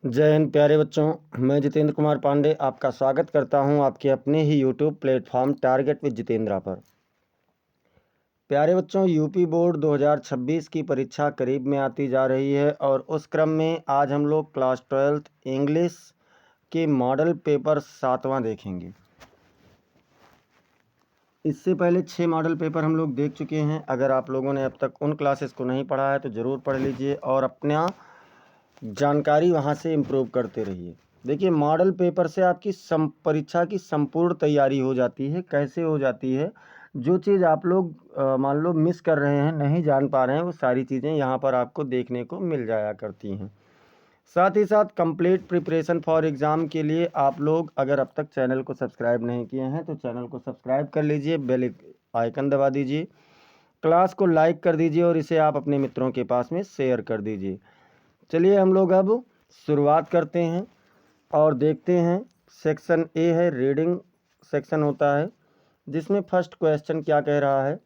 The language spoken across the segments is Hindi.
जय हिंद प्यारे बच्चों। मैं जितेंद्र कुमार पांडे आपका स्वागत करता हूं आपके अपने ही YouTube platform target with Jitendra पर। प्यारे बच्चों, यूपी बोर्ड 2026 की परीक्षा करीब में आती जा रही है और उस क्रम में आज हम लोग क्लास 12th इंग्लिश के मॉडल पेपर 7वां देखेंगे। इससे पहले 6 मॉडल पेपर हम लोग देख चुके हैं। अगर आप लोगों ने अब तक उन क्लासेस को नहीं पढ़ा है तो ज़रूर पढ़ लीजिए और अपना जानकारी वहाँ से इम्प्रूव करते रहिए। देखिए, मॉडल पेपर से आपकी परीक्षा की संपूर्ण तैयारी हो जाती है। कैसे हो जाती है? जो चीज़ आप लोग मान लो मिस कर रहे हैं, नहीं जान पा रहे हैं, वो सारी चीज़ें यहाँ पर आपको देखने को मिल जाया करती हैं। साथ ही साथ कंप्लीट प्रिपरेशन फॉर एग्ज़ाम के लिए आप लोग अगर अब तक चैनल को सब्सक्राइब नहीं किए हैं तो चैनल को सब्सक्राइब कर लीजिए, बेल आइकन दबा दीजिए, क्लास को लाइक कर दीजिए और इसे आप अपने मित्रों के पास में शेयर कर दीजिए। चलिए हम लोग अब शुरुआत करते हैं और देखते हैं। सेक्शन ए है, रीडिंग सेक्शन होता है, जिसमें फर्स्ट क्वेश्चन क्या कह रहा है?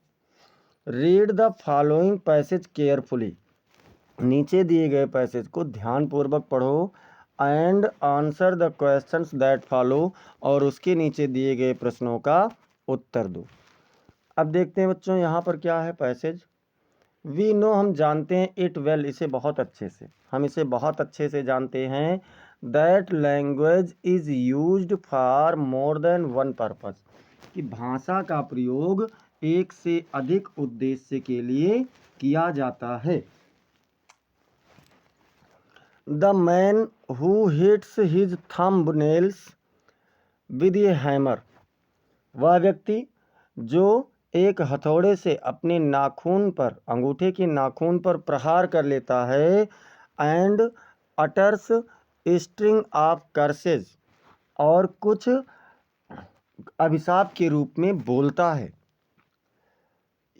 Read the following passage carefully. नीचे दिए गए पैसेज को ध्यानपूर्वक पढ़ो and answer the questions that follow, और उसके नीचे दिए गए प्रश्नों का उत्तर दो। अब देखते हैं बच्चों, यहाँ पर क्या है पैसेज। वी नो, हम जानते हैं, इट वेल, इसे बहुत अच्छे से, हम इसे बहुत अच्छे से जानते हैं, that language is used for more than one purpose, कि भाषा का प्रयोग एक से अधिक उद्देश्य के लिए किया जाता है। The man who hits his thumb nails with a hammer, वह व्यक्ति जो एक हथौड़े से अपने नाखून पर, अंगूठे के नाखून पर प्रहार कर लेता है, and utters string of curses, और कुछ अभिशाप के रूप में बोलता है।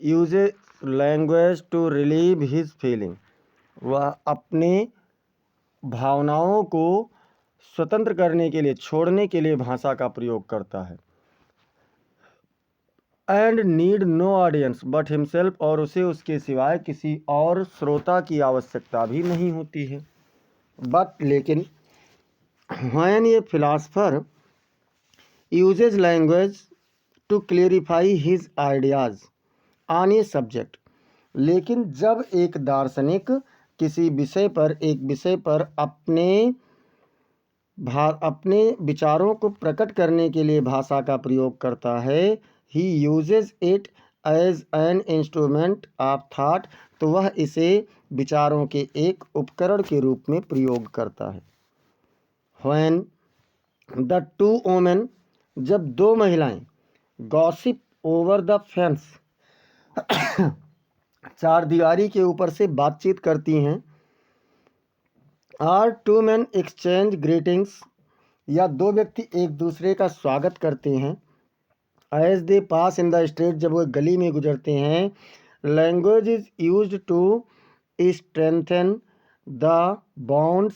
Uses language to relieve his feeling, वह अपने भावनाओं को स्वतंत्र करने के लिए, छोड़ने के लिए भाषा का प्रयोग करता है। And need no audience but himself, और उसे उसके सिवाय किसी और श्रोता की आवश्यकता भी नहीं होती है। बट लेकिन व्हेन ये philosopher uses language to clarify his ideas on a subject, लेकिन जब एक दार्शनिक किसी विषय पर, एक विषय पर अपने विचारों को प्रकट करने के लिए भाषा का प्रयोग करता है, he uses it as an instrument of thought, तो वह इसे विचारों के एक उपकरण के रूप में प्रयोग करता है। व्हेन द टू वोमेन, जब दो महिलाएं, गॉसिप ओवर द फेंस, चार दीवारी के ऊपर से बातचीत करती हैं, or two man exchange greetings, या दो व्यक्ति एक दूसरे का स्वागत करते हैं, as they pass in the street, जब वो गली में गुजरते हैं, language is used to strengthen the bonds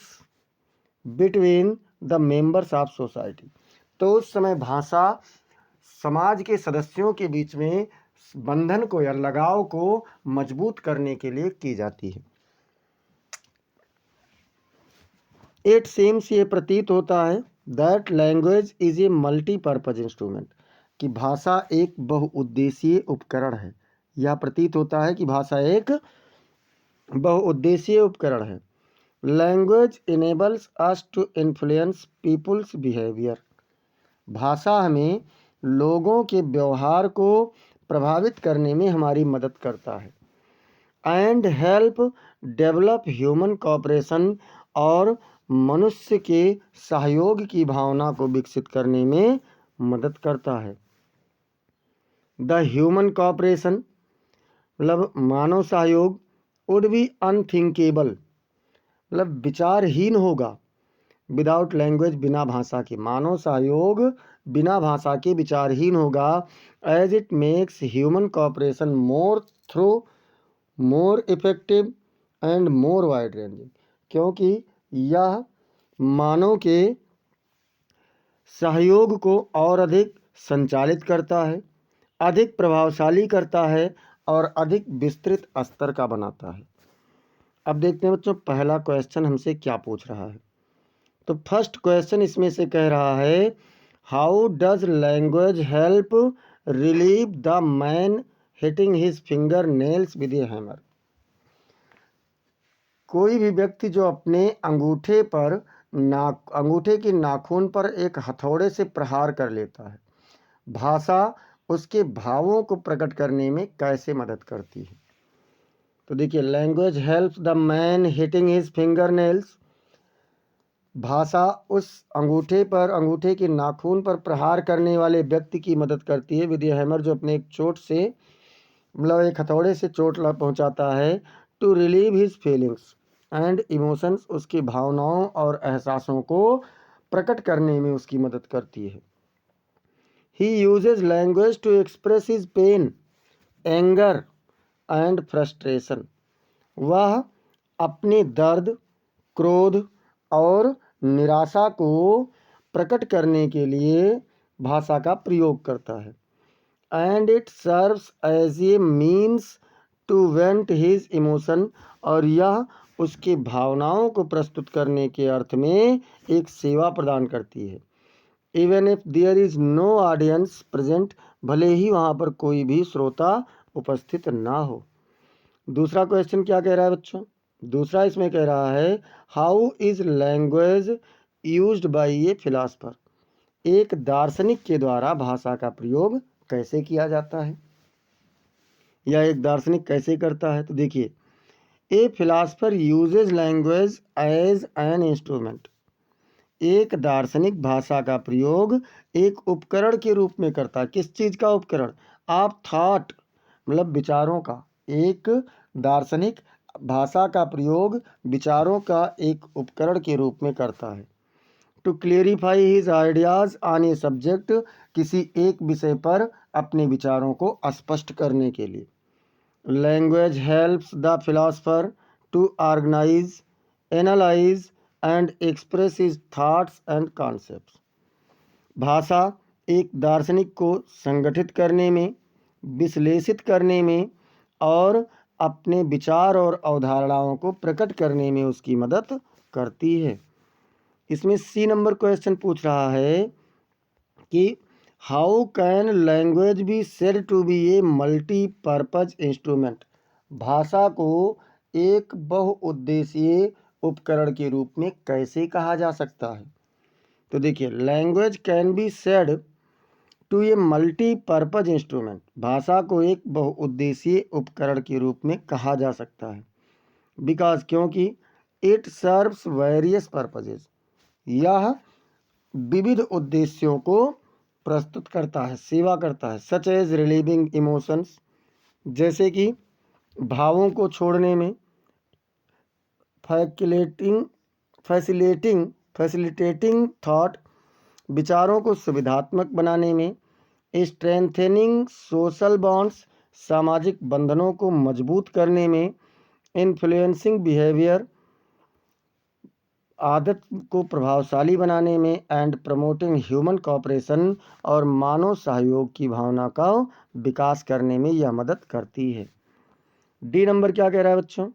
between the members of society, तो उस समय भाषा समाज के सदस्यों के बीच में बंधन को या लगाव को मजबूत करने के लिए की जाती है। इट सीम्स, ये प्रतीत होता है, that language is a multipurpose instrument, कि भाषा एक बहुउद्देशीय उपकरण है। यह प्रतीत होता है कि भाषा एक बहुउद्देशीय उपकरण है। Language enables us to influence people's behaviour, भाषा हमें लोगों के व्यवहार को प्रभावित करने में हमारी मदद करता है। And help develop human cooperation, और मनुष्य के सहयोग की भावना को विकसित करने में मदद करता है। द ह्यूमन कोऑपरेशन मतलब मानव सहयोग, वुड बी अनथिंकेबल, मतलब विचारहीन होगा, विदाउट लैंग्वेज, बिना भाषा के। मानव सहयोग बिना भाषा के विचारहीन होगा। As it makes human cooperation more effective and more wide ranging, क्योंकि यह मानव के सहयोग को और अधिक संचालित करता है, अधिक प्रभावशाली करता है और अधिक विस्तृत स्तर का बनाता है। अब देखते हैं बच्चों, पहला क्वेश्चन हमसे क्या पूछ रहा है। तो फर्स्ट क्वेश्चन इसमें से कह रहा है how does language help relieve the man hitting his finger nails with a hammer. कोई भी व्यक्ति जो अपने अंगूठे की नाखून पर एक हथौड़े से प्रहार कर लेता है, भाषा उसके भावों को प्रकट करने में कैसे मदद करती है। तो देखिए, language helps the man hitting his finger nails. भाषा उस अंगूठे के नाखून पर प्रहार करने वाले व्यक्ति की मदद करती है विद ए हैमर, जो अपने एक चोट से मतलब एक हथौड़े से चोट पहुंचाता है। To relieve his feelings and emotions, उसकी भावनाओं और एहसासों को प्रकट करने में उसकी मदद करती है। He uses language to express his pain, anger and frustration. वह अपने दर्द, क्रोध और निराशा को प्रकट करने के लिए भाषा का प्रयोग करता है। And it serves as a means to vent his emotion, और यह उसकी भावनाओं को प्रस्तुत करने के अर्थ में एक सेवा प्रदान करती है। Even if there is no audience present, भले ही वहाँ पर कोई भी श्रोता उपस्थित ना हो। दूसरा क्वेश्चन क्या कह रहा है बच्चों? दूसरा इसमें कह रहा है how is language used by A philosopher. एक दार्शनिक के द्वारा भाषा का प्रयोग कैसे किया जाता है, या एक दार्शनिक कैसे करता है। तो देखिए, a philosopher uses language as an instrument. एक दार्शनिक भाषा का प्रयोग एक उपकरण के रूप में करता है। किस चीज़ का उपकरण? आप थॉट मतलब विचारों का। एक दार्शनिक भाषा का प्रयोग विचारों का एक उपकरण के रूप में करता है। To clarify his ideas on a subject, किसी एक विषय पर अपने विचारों को स्पष्ट करने के लिए। Language helps the philosopher to organise, analyse and express his thoughts and concepts. भाषा एक दार्शनिक को संगठित करने में, विश्लेषित करने में और अपने विचार और अवधारणाओं को प्रकट करने में उसकी मदद करती है। इसमें सी नंबर क्वेश्चन पूछ रहा है कि how can language be said to be a multipurpose instrument. भाषा को एक बहुउद्देशीय उपकरण के रूप में कैसे कहा जा सकता है। तो देखिए, language can be said to a multipurpose instrument. भाषा को एक बहुउद्देशीय उपकरण के रूप में कहा जा सकता है। बिकॉज, क्योंकि इट सर्व्स वेरियस पर्पजेज, यह विविध उद्देश्यों को प्रस्तुत करता है, सेवा करता है। सच एज रिलीविंग इमोशंस, जैसे कि भावों को छोड़ने में, फैसिलिटेटिंग थॉट, विचारों को सुविधात्मक बनाने में, स्ट्रेंथनिंग सोशल बॉन्ड्स, सामाजिक बंधनों को मजबूत करने में, इन्फ्लुएंसिंग बिहेवियर, आदत को प्रभावशाली बनाने में, एंड प्रमोटिंग ह्यूमन कोऑपरेशन, और मानव सहयोग की भावना का विकास करने में यह मदद करती है। डी नंबर क्या कह रहा है बच्चों?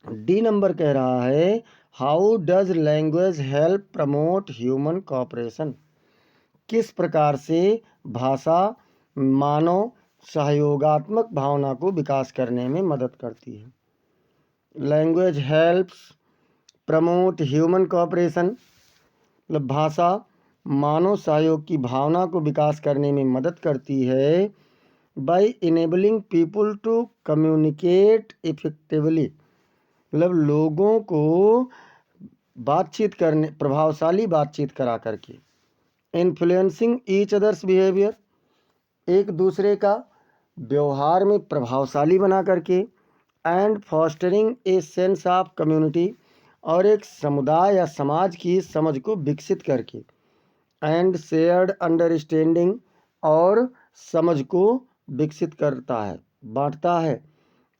डी नंबर कह रहा है how does language help promote human cooperation. किस प्रकार से भाषा मानव सहयोगात्मक भावना को विकास करने में मदद करती है। Language helps promote human cooperation, मतलब भाषा मानव सहयोग की भावना को विकास करने में मदद करती है by enabling people to communicate effectively, मतलब लोगों को प्रभावशाली बातचीत करा करके। इन्फ्लुएंसिंग ईच अदर्स बिहेवियर, एक दूसरे का व्यवहार में प्रभावशाली बना करके। And fostering a sense of community, और एक समुदाय या समाज की समझ को विकसित करके। एंड शेयर्ड अंडरस्टैंडिंग, और समझ को विकसित करता है, बांटता है।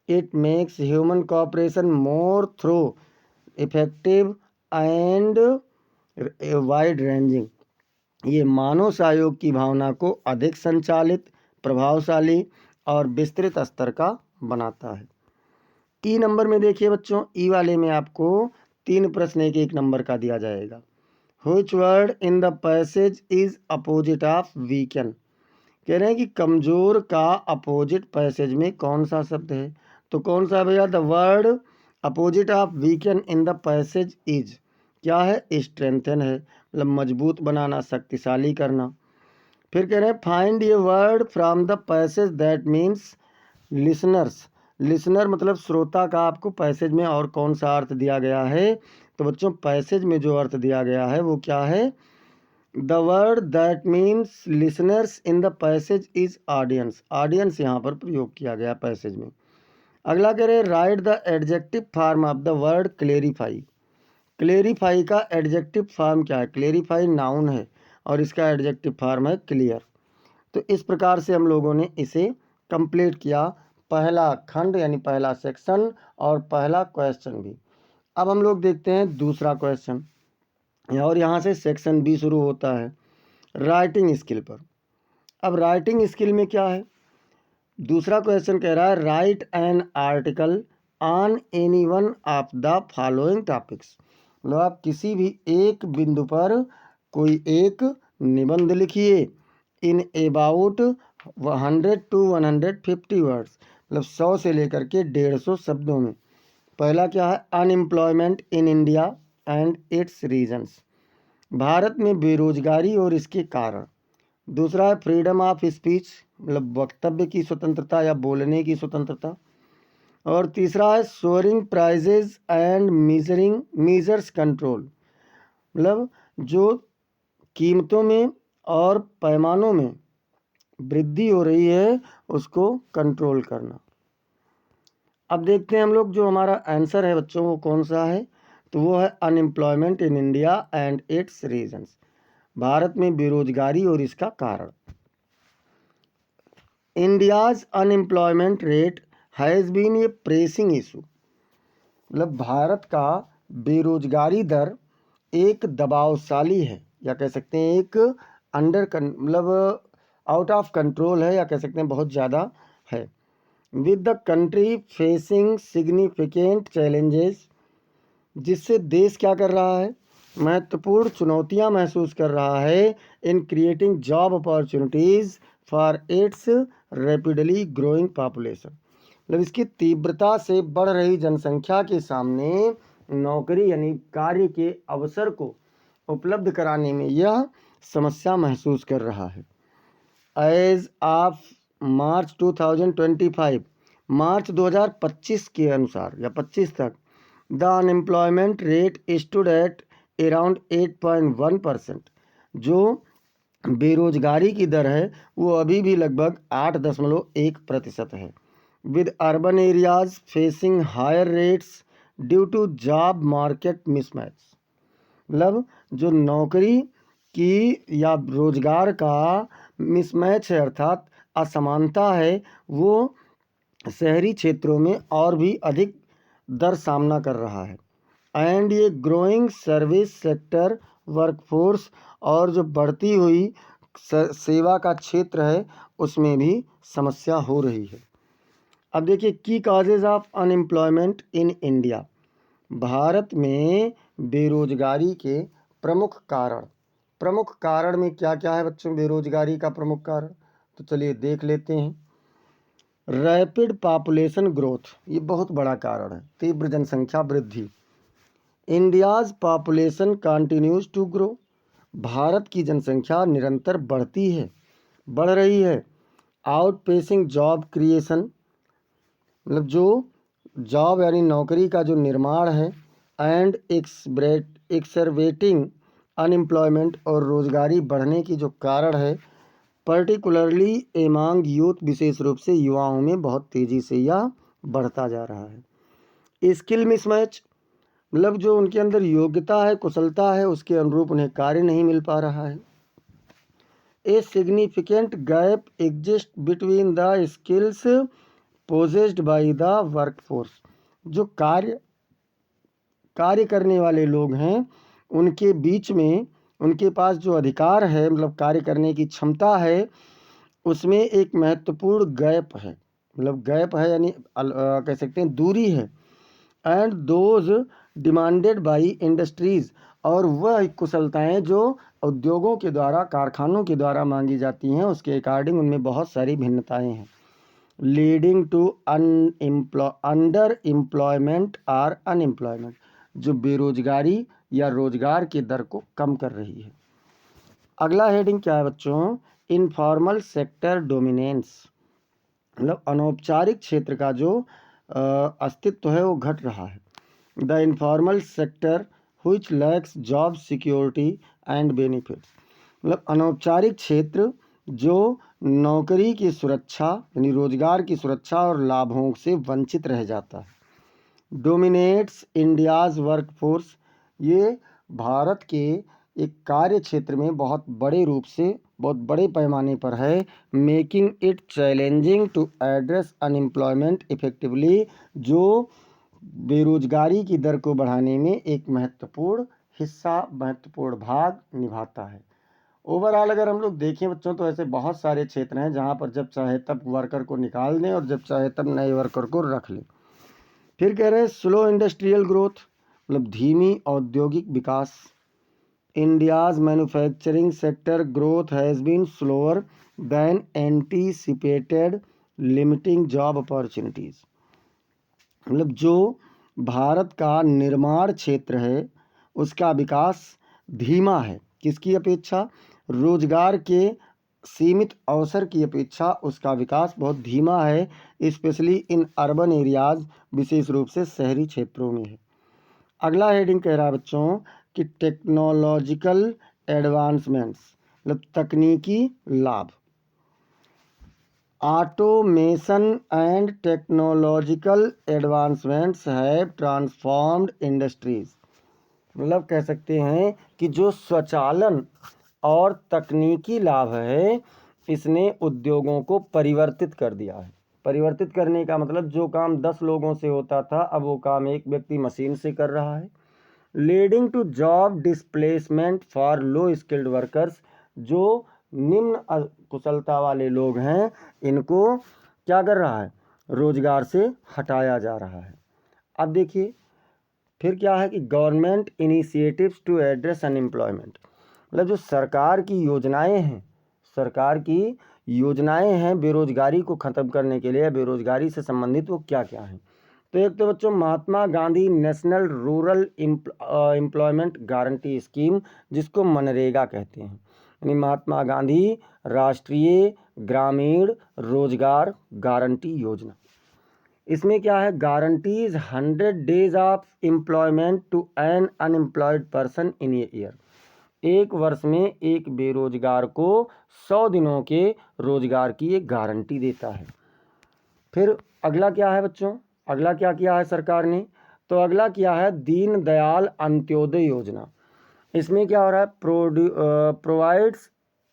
It makes human cooperation more through effective and wide ranging, ये मानव सहयोग की भावना को अधिक संचालित, प्रभावशाली और विस्तृत स्तर का बनाता है। ई नंबर में देखिए बच्चों, ई वाले में आपको 3 प्रश्न एक नंबर का दिया जाएगा। Which word in the passage is opposite of weaken. कह रहे हैं कि कमजोर का अपोजिट पैसेज में कौन सा शब्द है, तो कौन सा है भैया, the word opposite of weaken in the passage is क्या है, स्ट्रेंथन है, मतलब मजबूत बनाना, शक्तिशाली करना। फिर कह रहे हैं find a word from the passage that means listeners. Listener मतलब श्रोता का आपको पैसेज में और कौन सा अर्थ दिया गया है, तो बच्चों पैसेज में जो अर्थ दिया गया है वो क्या है, the word that means listeners in the passage is audience. Audience यहाँ पर प्रयोग किया गया पैसेज में। अगला कह रहे right the adjective form of the word clarify. Clarify का एडजेक्टिव फॉर्म क्या है, क्लेरिफाई नाउन है और इसका एडजेक्टिव फॉर्म है क्लियर। तो इस प्रकार से हम लोगों ने इसे कंप्लीट किया, पहला खंड यानी पहला सेक्शन और पहला क्वेश्चन भी। अब हम लोग देखते हैं दूसरा क्वेश्चन, और यहाँ से सेक्शन बी शुरू होता है राइटिंग स्किल पर। अब राइटिंग स्किल में क्या है, दूसरा क्वेश्चन कह रहा है right an article on any one of the following topics. मतलब आप किसी भी एक बिंदु पर कोई एक निबंध लिखिए इन अबाउट 100 to 150 वर्ड्स, मतलब 100 से लेकर के 150 शब्दों में। पहला क्या है, unemployment in India and its reasons, भारत में बेरोजगारी और इसके कारण। दूसरा है फ्रीडम ऑफ स्पीच, मतलब वक्तव्य की स्वतंत्रता या बोलने की स्वतंत्रता। और तीसरा है सोअरिंग प्राइजेज एंड मीजर्स कंट्रोल, मतलब जो कीमतों में और पैमानों में वृद्धि हो रही है उसको कंट्रोल करना। अब देखते हैं हम लोग जो हमारा आंसर है बच्चों वो कौन सा है, तो वो है unemployment in India and its reasons, भारत में बेरोजगारी और इसका कारण। India's unemployment rate has been a pressing issue, मतलब भारत का बेरोजगारी दर एक दबावशाली है, या कह सकते हैं एक मतलब आउट ऑफ कंट्रोल है, या कह सकते हैं बहुत ज़्यादा है। With the country facing significant challenges, जिससे देश क्या कर रहा है, महत्वपूर्ण चुनौतियां महसूस कर रहा है in creating job opportunities for its rapidly growing population, मतलब इसकी तीव्रता से बढ़ रही जनसंख्या के सामने नौकरी यानी कार्य के अवसर को उपलब्ध कराने में यह समस्या महसूस कर रहा है। एज ऑफ मार्च 2025, मार्च 2025 के अनुसार या 25 तक the unemployment rate stood at around 8.1%, जो बेरोजगारी की दर है वो अभी भी लगभग 8.1% है। With urban areas facing higher rates due to job market mismatch, मतलब जो नौकरी की या रोजगार का मिसमैच है अर्थात असमानता है, वो शहरी क्षेत्रों में और भी अधिक दर सामना कर रहा है। एंड ये ग्रोइंग सर्विस सेक्टर वर्कफोर्स, और जो बढ़ती हुई सेवा का क्षेत्र है उसमें भी समस्या हो रही है। अब देखिए की causes of unemployment in India, Bharat में बेरोजगारी के प्रमुख कारण। प्रमुख कारण में क्या क्या है बच्चों बेरोजगारी का प्रमुख कारण, तो चलिए देख लेते हैं। रैपिड पॉपुलेशन ग्रोथ, ये बहुत बड़ा कारण है, तीव्र जनसंख्या वृद्धि। India's population continues to grow, भारत की जनसंख्या निरंतर बढ़ती है, बढ़ रही है। आउट पेसिंग जॉब क्रिएशन, मतलब जो जॉब यानी नौकरी का जो निर्माण है। एंड एक्सरवेटिंग अनएम्प्लॉयमेंट, और रोजगारी बढ़ने की जो कारण है पर्टिकुलरली एमांग यूथ, विशेष रूप से युवाओं में बहुत तेज़ी से यह बढ़ता जा रहा है। स्किल मिसमैच, मतलब जो उनके अंदर योग्यता है कुशलता है उसके अनुरूप उन्हें कार्य नहीं मिल पा रहा है। A significant gap exist between the skills possessed by the workforce, जो कार्य करने वाले लोग हैं उनके बीच में उनके पास जो अधिकार है, मतलब कार्य करने की क्षमता है, उसमें एक महत्वपूर्ण गैप है, मतलब गैप है यानी कह सकते हैं दूरी है। And those demanded by industries, और वह कुशलताएं जो उद्योगों के द्वारा, कारखानों के द्वारा मांगी जाती हैं, उसके अकॉर्डिंग उनमें बहुत सारी भिन्नताएं हैं। लीडिंग टू अंडर एम्प्लॉयमेंट और अनएम्प्लॉयमेंट, जो बेरोजगारी या रोजगार की दर को कम कर रही है। अगला हेडिंग क्या है बच्चों? इनफॉर्मल सेक्टर डोमिनेंस, मतलब अनौपचारिक क्षेत्र का जो अस्तित्व है वो घट रहा है। The informal sector which lakhs job security and benefits, मतलब अनौपचारिक क्षेत्र जो नौकरी की सुरक्षा यानी रोजगार की सुरक्षा और लाभों से वंचित रह जाता है। डोमिनेट्स इंडियाज वर्कफोर्स, ये भारत के एक कार्य क्षेत्र में बहुत बड़े रूप से, बहुत बड़े पैमाने पर है। Making it challenging to address unemployment effectively, जो बेरोजगारी की दर को बढ़ाने में एक महत्वपूर्ण भाग निभाता है। ओवरऑल अगर हम लोग देखें बच्चों तो ऐसे बहुत सारे क्षेत्र हैं जहाँ पर जब चाहे तब वर्कर को निकाल दें और जब चाहे तब नए वर्कर को रख लें। फिर कह रहे हैं स्लो इंडस्ट्रियल ग्रोथ, मतलब धीमी औद्योगिक विकास। India's manufacturing sector growth has been slower than anticipated, limiting job opportunities, मतलब जो भारत का निर्माण क्षेत्र है उसका विकास धीमा है। किसकी अपेक्षा? रोजगार के सीमित अवसर की अपेक्षा उसका विकास बहुत धीमा है, स्पेशली इन अर्बन एरियाज, विशेष रूप से शहरी क्षेत्रों में है। अगला हेडिंग कह रहा है बच्चों कि टेक्नोलॉजिकल एडवांसमेंट्स, मतलब तकनीकी लाभ। Automation and technological advancements have transformed industries, मतलब कह सकते हैं कि जो स्वचालन और तकनीकी लाभ है इसने उद्योगों को परिवर्तित कर दिया है। परिवर्तित करने का मतलब जो काम 10 लोगों से होता था अब वो काम एक व्यक्ति मशीन से कर रहा है। Leading to job displacement for low skilled workers, जो निम्न कुशलता वाले लोग हैं इनको क्या कर रहा है? रोजगार से हटाया जा रहा है। अब देखिए फिर क्या है कि government initiatives to address unemployment, मतलब जो सरकार की योजनाएं हैं बेरोजगारी को ख़त्म करने के लिए, बेरोजगारी से संबंधित वो क्या क्या हैं। तो एक तो बच्चों Mahatma Gandhi national rural employment guarantee scheme, जिसको मनरेगा कहते हैं, यानी महात्मा गांधी राष्ट्रीय ग्रामीण रोजगार गारंटी योजना। इसमें क्या है? Guarantees 100 days of employment to an unemployed person in a year, एक वर्ष में एक बेरोजगार को 100 दिनों के रोजगार की एक गारंटी देता है। फिर अगला क्या है बच्चों? अगला क्या किया है सरकार ने? तो अगला किया है दीनदयाल अंत्योदय योजना। इसमें क्या हो रहा है? Provides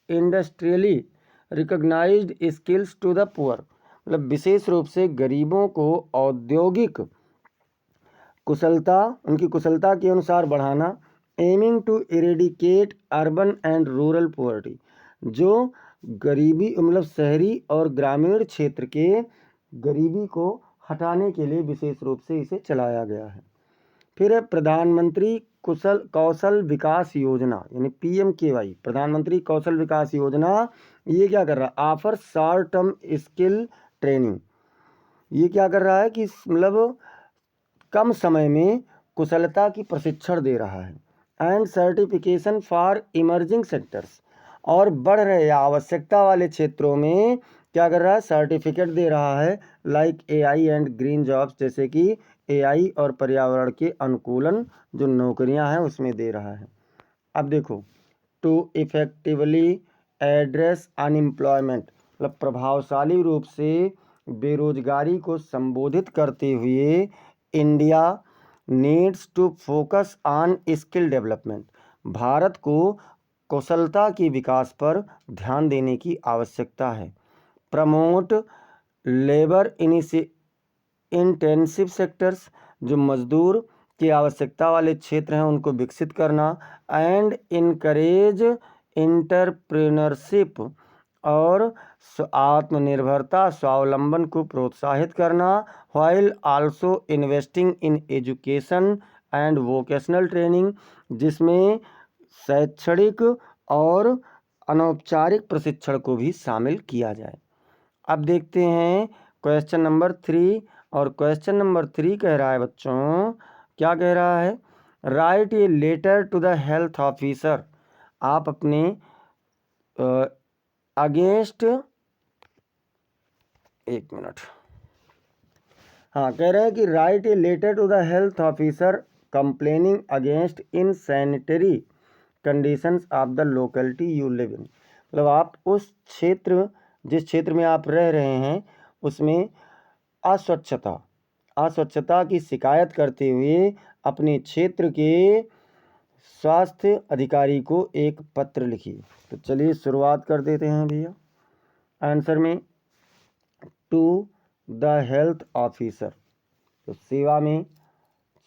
industrially recognised skills to the poor, मतलब विशेष रूप से गरीबों को औद्योगिक कुशलता, उनकी कुशलता के अनुसार बढ़ाना। Aiming to eradicate urban and rural poverty, जो गरीबी मतलब शहरी और ग्रामीण क्षेत्र के गरीबी को हटाने के लिए विशेष रूप से इसे चलाया गया है। फिर है प्रधानमंत्री कौशल विकास योजना, यानी PMKY, प्रधानमंत्री कौशल विकास योजना। ये क्या कर रहा है? Offer short term skill training. ये क्या कर रहा है कि मतलब कम समय में कुशलता की प्रशिक्षण दे रहा है। And certification for emerging sectors, और बढ़ रहे आवश्यकता वाले क्षेत्रों में क्या कर रहा है? सर्टिफिकेट दे रहा है, like AI and green jobs, जैसे कि AI और पर्यावरण के अनुकूलन जो नौकरियां हैं उसमें दे रहा है। अब देखो, टू इफेक्टिवली एड्रेस अनएम्प्लॉयमेंट, मतलब प्रभावशाली रूप से बेरोजगारी को संबोधित करते हुए India needs to focus on skill development, भारत को कौशलता के विकास पर ध्यान देने की आवश्यकता है। प्रमोट लेबर इंटेंसिव सेक्टर्स, जो मजदूर की आवश्यकता वाले क्षेत्र हैं उनको विकसित करना। एंड इनकरेज एंटरप्रेन्योरशिप, और आत्मनिर्भरता स्वावलंबन को प्रोत्साहित करना। While also investing in education and vocational training, जिसमें शैक्षणिक और अनौपचारिक प्रशिक्षण को भी शामिल किया जाए। अब देखते हैं क्वेश्चन नंबर 3, और क्वेश्चन नंबर 3 कह रहा है बच्चों, क्या कह रहा है, write a letter to the health officer. आप अपने अगेंस्ट, एक मिनट, हाँ, कह रहे हैं कि write a letter to the health officer complaining against insanitary conditions of the locality you live in. मतलब आप उस क्षेत्र, जिस क्षेत्र में आप रह रहे हैं, उसमें अस्वच्छता की शिकायत करते हुए अपने क्षेत्र के स्वास्थ्य अधिकारी को एक पत्र लिखिए। तो चलिए शुरुआत कर देते हैं भैया। आंसर में टू द हेल्थ ऑफिसर, तो सेवा में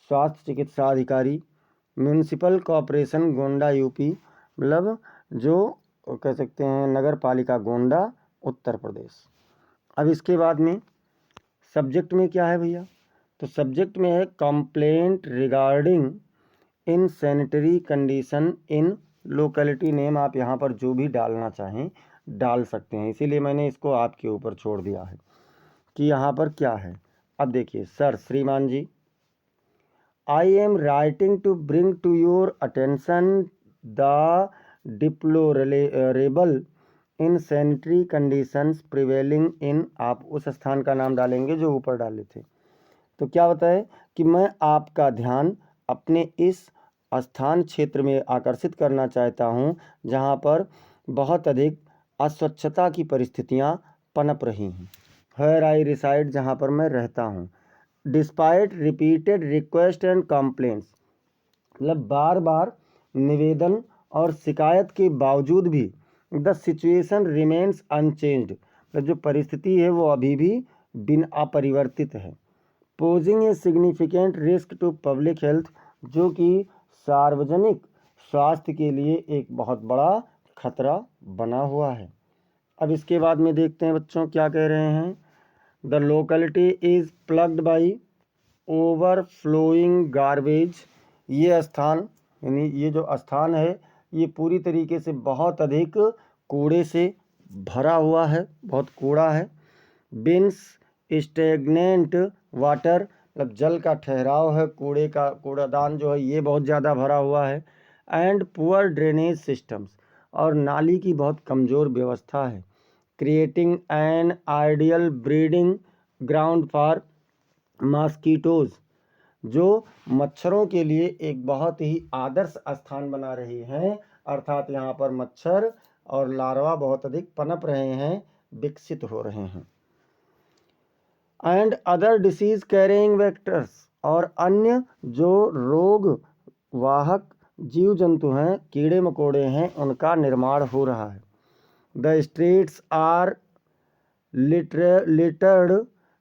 स्वास्थ्य चिकित्सा अधिकारी, म्यूनिसिपल कॉरपोरेशन गोंडा यूपी, मतलब जो कह सकते हैं नगर पालिका गोंडा उत्तर प्रदेश। अब इसके बाद में सब्जेक्ट में क्या है भैया, तो सब्जेक्ट में है complaint regarding in sanitary condition in locality name. आप यहाँ पर जो भी डालना चाहें डाल सकते हैं, इसीलिए मैंने इसको आपके ऊपर छोड़ दिया है कि यहाँ पर क्या है। अब देखिए, सर, श्रीमान जी, I am writing to bring to your attention the deplorable insanitary conditions prevailing in, आप उस स्थान का नाम डालेंगे जो ऊपर डाले थे। तो क्या होता है कि मैं आपका ध्यान अपने इस स्थान क्षेत्र में आकर्षित करना चाहता हूं जहां पर बहुत अधिक अस्वच्छता की परिस्थितियां पनप रही हैं। Where I reside, जहां पर मैं रहता हूं। Despite repeated request and complaints, मतलब बार बार निवेदन और शिकायत के बावजूद भी द सिचुएशन रिमेन्स अनचेंज्ड, मतलब जो परिस्थिति है वो अभी भी बिन अपरिवर्तित है। Posing a significant risk to public health, जो कि सार्वजनिक स्वास्थ्य के लिए एक बहुत बड़ा खतरा बना हुआ है। अब इसके बाद में देखते हैं बच्चों क्या कह रहे हैं। The locality is plugged by overflowing garbage, ये स्थान, यानी ये जो स्थान है ये पूरी तरीके से बहुत अधिक कूड़े से भरा हुआ है, बहुत कूड़ा है। बिन्स स्टेगनेंट वाटर, मतलब जल का ठहराव है, कूड़ादान जो है ये बहुत ज़्यादा भरा हुआ है। एंड पुअर ड्रेनेज सिस्टम्स, और नाली की बहुत कमज़ोर व्यवस्था है। Creating an ideal breeding ground for mosquitoes, जो मच्छरों के लिए एक बहुत ही आदर्श स्थान बना रही हैं, अर्थात यहाँ पर मच्छर और लार्वा बहुत अधिक पनप रहे हैं, विकसित हो रहे हैं। And other disease carrying vectors, और अन्य जो रोग वाहक जीव जंतु हैं, कीड़े मकोड़े हैं, उनका निर्माण हो रहा है। The streets are littered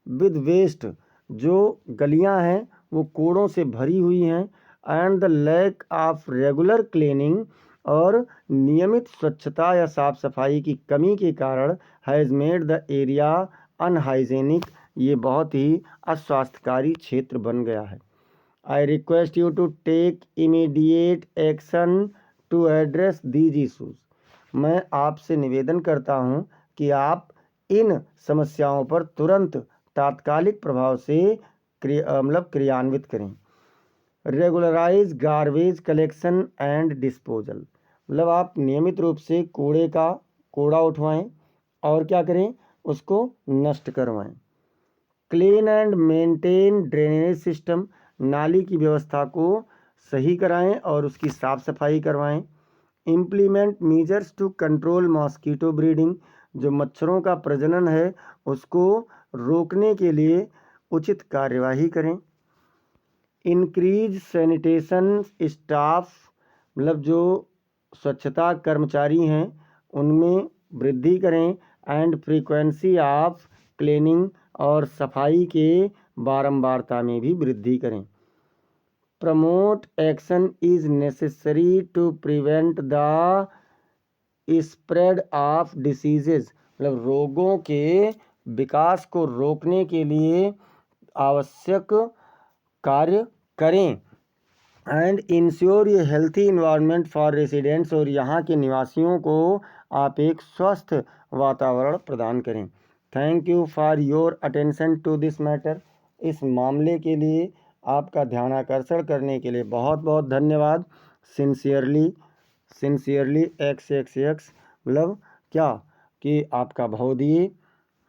with waste, जो गलियां हैं वो कूड़ों से भरी हुई हैं। And the lack of regular cleaning, और नियमित स्वच्छता या साफ सफाई की कमी के कारण has made the area unhygienic, ये बहुत ही अस्वास्थ्यकारी क्षेत्र बन गया है। I request you to take immediate action to address these issues, मैं आपसे निवेदन करता हूँ कि आप इन समस्याओं पर तुरंत तात्कालिक प्रभाव से क्रियान्वित करें। Regularise garbage collection and disposal, मतलब आप नियमित रूप से कूड़ा उठवाएं और क्या करें, उसको नष्ट करवाएं। Clean and maintain drainage system, नाली की व्यवस्था को सही कराएं और उसकी साफ सफाई करवाएं। Implement measures to control mosquito breeding, जो मच्छरों का प्रजनन है उसको रोकने के लिए उचित कार्यवाही करें। इंक्रीज सैनिटेशन स्टाफ, मतलब जो स्वच्छता कर्मचारी हैं उनमें वृद्धि करें। एंड फ्रीक्वेंसी ऑफ क्लीनिंग, और सफाई के बारंबारता में भी वृद्धि करें। Promote action is necessary to prevent the spread of diseases, मतलब रोगों के विकास को रोकने के लिए आवश्यक कार्य करें। And ensure A healthy environment for residents, और यहाँ के निवासियों को आप एक स्वस्थ वातावरण प्रदान करें। Thank you for your attention to this matter, इस मामले के लिए आपका ध्यानाकर्षण करने के लिए बहुत बहुत धन्यवाद। सिंसियरली XXX, मतलब क्या कि आपका भवदीय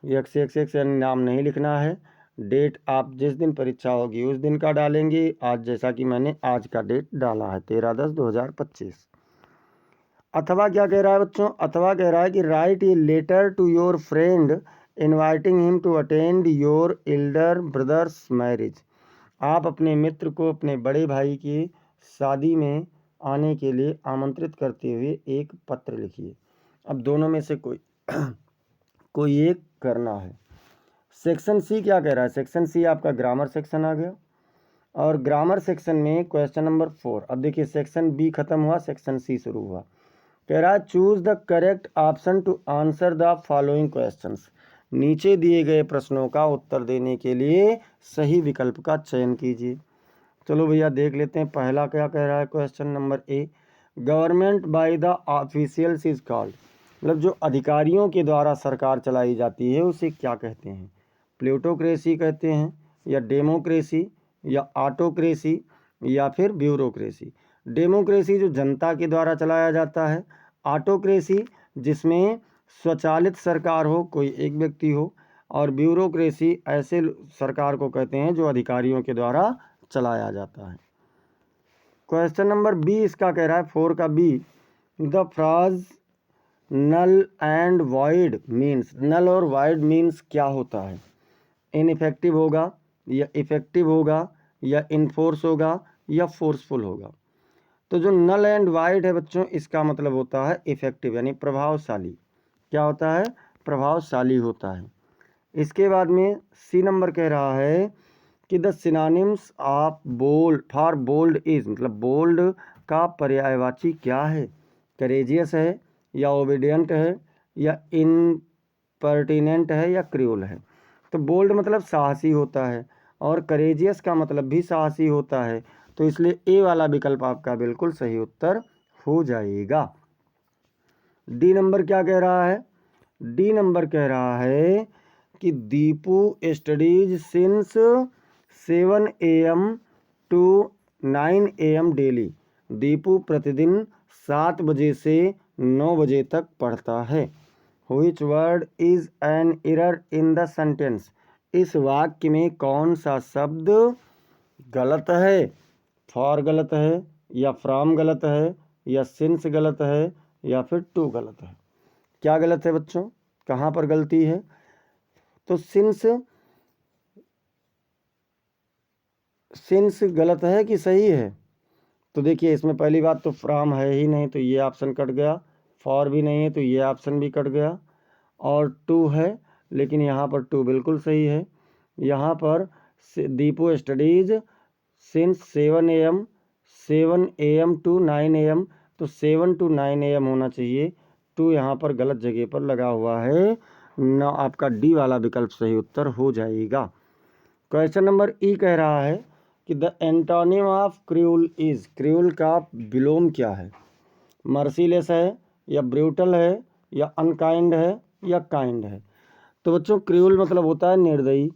XXX यानी नाम नहीं लिखना है। डेट आप जिस दिन परीक्षा होगी उस दिन का डालेंगे, आज जैसा कि मैंने आज का डेट डाला है 13/10/2025। अथवा क्या कह रहा है बच्चों, अथवा कह रहा है कि write a letter to your friend inviting him to attend your elder brother's marriage, आप अपने मित्र को अपने बड़े भाई की शादी में आने के लिए आमंत्रित करते हुए एक पत्र लिखिए। अब दोनों में से कोई एक करना है। सेक्शन सी क्या कह रहा है, सेक्शन सी आपका ग्रामर सेक्शन आ गया, और ग्रामर सेक्शन में क्वेश्चन नंबर 4। अब देखिए सेक्शन बी खत्म हुआ, सेक्शन सी शुरू हुआ। कह रहा है choose the correct option to answer the following questions, नीचे दिए गए प्रश्नों का उत्तर देने के लिए सही विकल्प का चयन कीजिए। चलो भैया देख लेते हैं। पहला क्या कह रहा है, question number A, government by the officials is called, मतलब जो अधिकारियों के द्वारा सरकार चलाई जाती है उसे क्या कहते हैं, प्लूटोक्रेसी कहते हैं, या डेमोक्रेसी, या ऑटोक्रेसी, या फिर ब्यूरोक्रेसी। डेमोक्रेसी जो जनता के द्वारा चलाया जाता है, ऑटोक्रेसी जिसमें स्वचालित सरकार हो, कोई एक व्यक्ति हो, और ब्यूरोक्रेसी ऐसे सरकार को कहते हैं जो अधिकारियों के द्वारा चलाया जाता है। क्वेश्चन नंबर बी इसका कह रहा है 4 का B, the phrase null and void means, null और वाइड मीन्स क्या होता है, इनइफेक्टिव होगा, या इफेक्टिव होगा, या इनफोर्स होगा, या फोर्सफुल होगा। तो जो नल एंड वाइड है बच्चों, इसका मतलब होता है इफेक्टिव यानी प्रभावशाली। क्या होता है, प्रभावशाली होता है। इसके बाद में सी नंबर कह रहा है कि the synonyms of bold for bold is, मतलब बोल्ड का पर्यायवाची क्या है, करेजियस है, या ओबीडियंट है, या इनपर्टिनेंट है, या क्रूअल है। तो बोल्ड मतलब साहसी होता है, और करेजियस का मतलब भी साहसी होता है, तो इसलिए ए वाला विकल्प आपका बिल्कुल सही उत्तर हो जाएगा। डी नंबर क्या कह रहा है, डी नंबर कह रहा है कि Deepu studies since 7 AM to 9 AM daily, Deepu प्रतिदिन 7 बजे से 9 बजे तक पढ़ता है। Which word is an error in the sentence, इस वाक्य में कौन सा शब्द गलत है, फॉर गलत है, या फ्रॉम गलत है, या सिंस गलत है, या फिर टू गलत है। क्या गलत है बच्चों, कहाँ पर गलती है, तो सिंस गलत है कि सही है। तो देखिए इसमें पहली बात तो फ्रॉम है ही नहीं, तो ये ऑप्शन कट गया, फॉर भी नहीं है तो ये ऑप्शन भी कट गया, और टू है लेकिन यहाँ पर टू बिल्कुल सही है। यहाँ पर Deepu studies since 7 AM to 9 AM, तो 7 to 9 AM होना चाहिए, टू यहाँ पर गलत जगह पर लगा हुआ है ना, आपका डी वाला विकल्प सही उत्तर हो जाएगा। क्वेश्चन नंबर ई कह रहा है कि the antonym of cruel is, cruel का विलोम क्या है, मर्सीलेस है, या ब्रूटल है, या अनकाइंड है, या काइंड है। तो बच्चों क्रूअल मतलब होता है निर्दयी,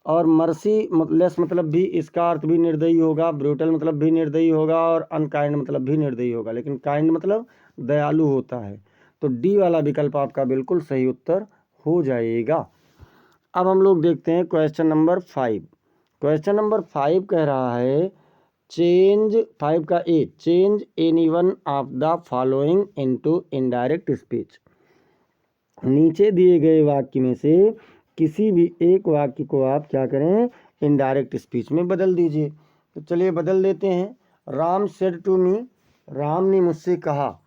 और मर्सी लेस मतलब भी इसका अर्थ भी निर्दयी होगा, ब्रूटल मतलब भी निर्दयी होगा, और अनकाइंड मतलब भी निर्दयी होगा, लेकिन काइंड मतलब दयालु होता है। तो डी वाला विकल्प आपका बिल्कुल सही उत्तर हो जाएगा। अब हम लोग देखते हैं क्वेश्चन नंबर 5। क्वेश्चन नंबर 5 कह रहा है चेंज 5 का A, change any one of the following into indirect speech, नीचे दिए गए वाक्य में से किसी भी एक वाक्य को आप क्या करें, इनडायरेक्ट स्पीच में बदल दीजिए। तो चलिए बदल देते हैं। Ram said to me, Ram ने मुझसे कहा,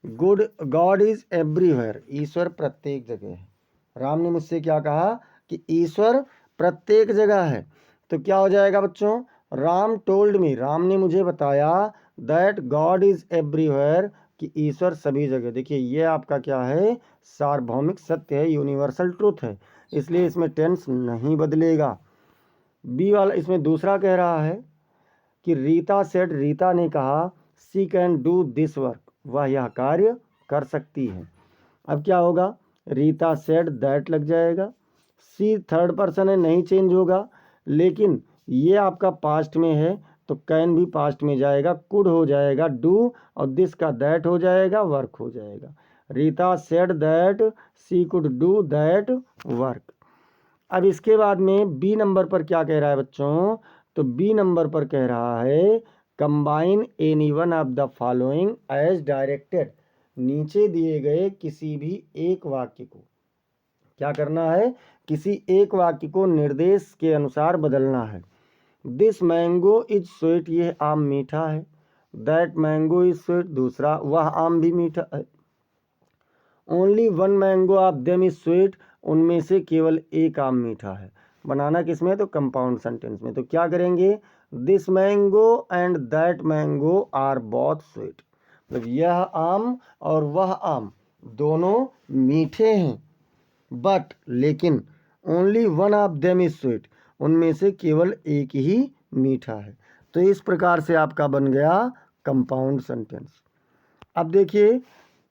गॉड इज एवरीवेयर, ईश्वर प्रत्येक जगह है। राम ने मुझसे क्या कहा कि ईश्वर प्रत्येक जगह है। तो क्या हो जाएगा बच्चों, राम टोल्ड मी, राम ने मुझे बताया, दैट गॉड इज एवरीवेयर, कि ईश्वर सभी जगह। देखिए ये आपका क्या है, सार्वभौमिक सत्य है, यूनिवर्सल ट्रूथ है, इसलिए इसमें टेंस नहीं बदलेगा। बी वाला इसमें दूसरा कह रहा है कि रीता सेड, रीता ने कहा, she can do this work, वह यह कार्य कर सकती है। अब क्या होगा, रीता सेड दैट लग जाएगा। सी थर्ड पर्सन है, नहीं चेंज होगा, लेकिन ये आपका पास्ट में है तो कैन भी पास्ट में जाएगा, कुड हो जाएगा डू, और दिस का दैट हो जाएगा, वर्क हो जाएगा। Rita said that she could do that work. अब इसके बाद में बी नंबर पर क्या कह रहा है बच्चों, तो बी नंबर पर कह रहा है combine any one of the following as directed. नीचे दिए गए किसी भी एक वाक्य को क्या करना है, किसी एक वाक्य को निर्देश के अनुसार बदलना है। दिस मैंगो इज स्वीट, ये आम मीठा है। दैट मैंगो इज स्वीट, दूसरा वह आम भी मीठा है। Only one mango of them is sweet, उनमें से केवल एक आम मीठा है। बनाना किसमें, तो कंपाउंड सेंटेंस में। तो क्या करेंगे, this mango and that mango are both sweet, मतलब यह आम और वह आम दोनों मीठे हैं, बट लेकिन only one of them is sweet, उनमें से केवल एक ही मीठा है। तो इस प्रकार से आपका बन गया कंपाउंड सेंटेंस। अब देखिए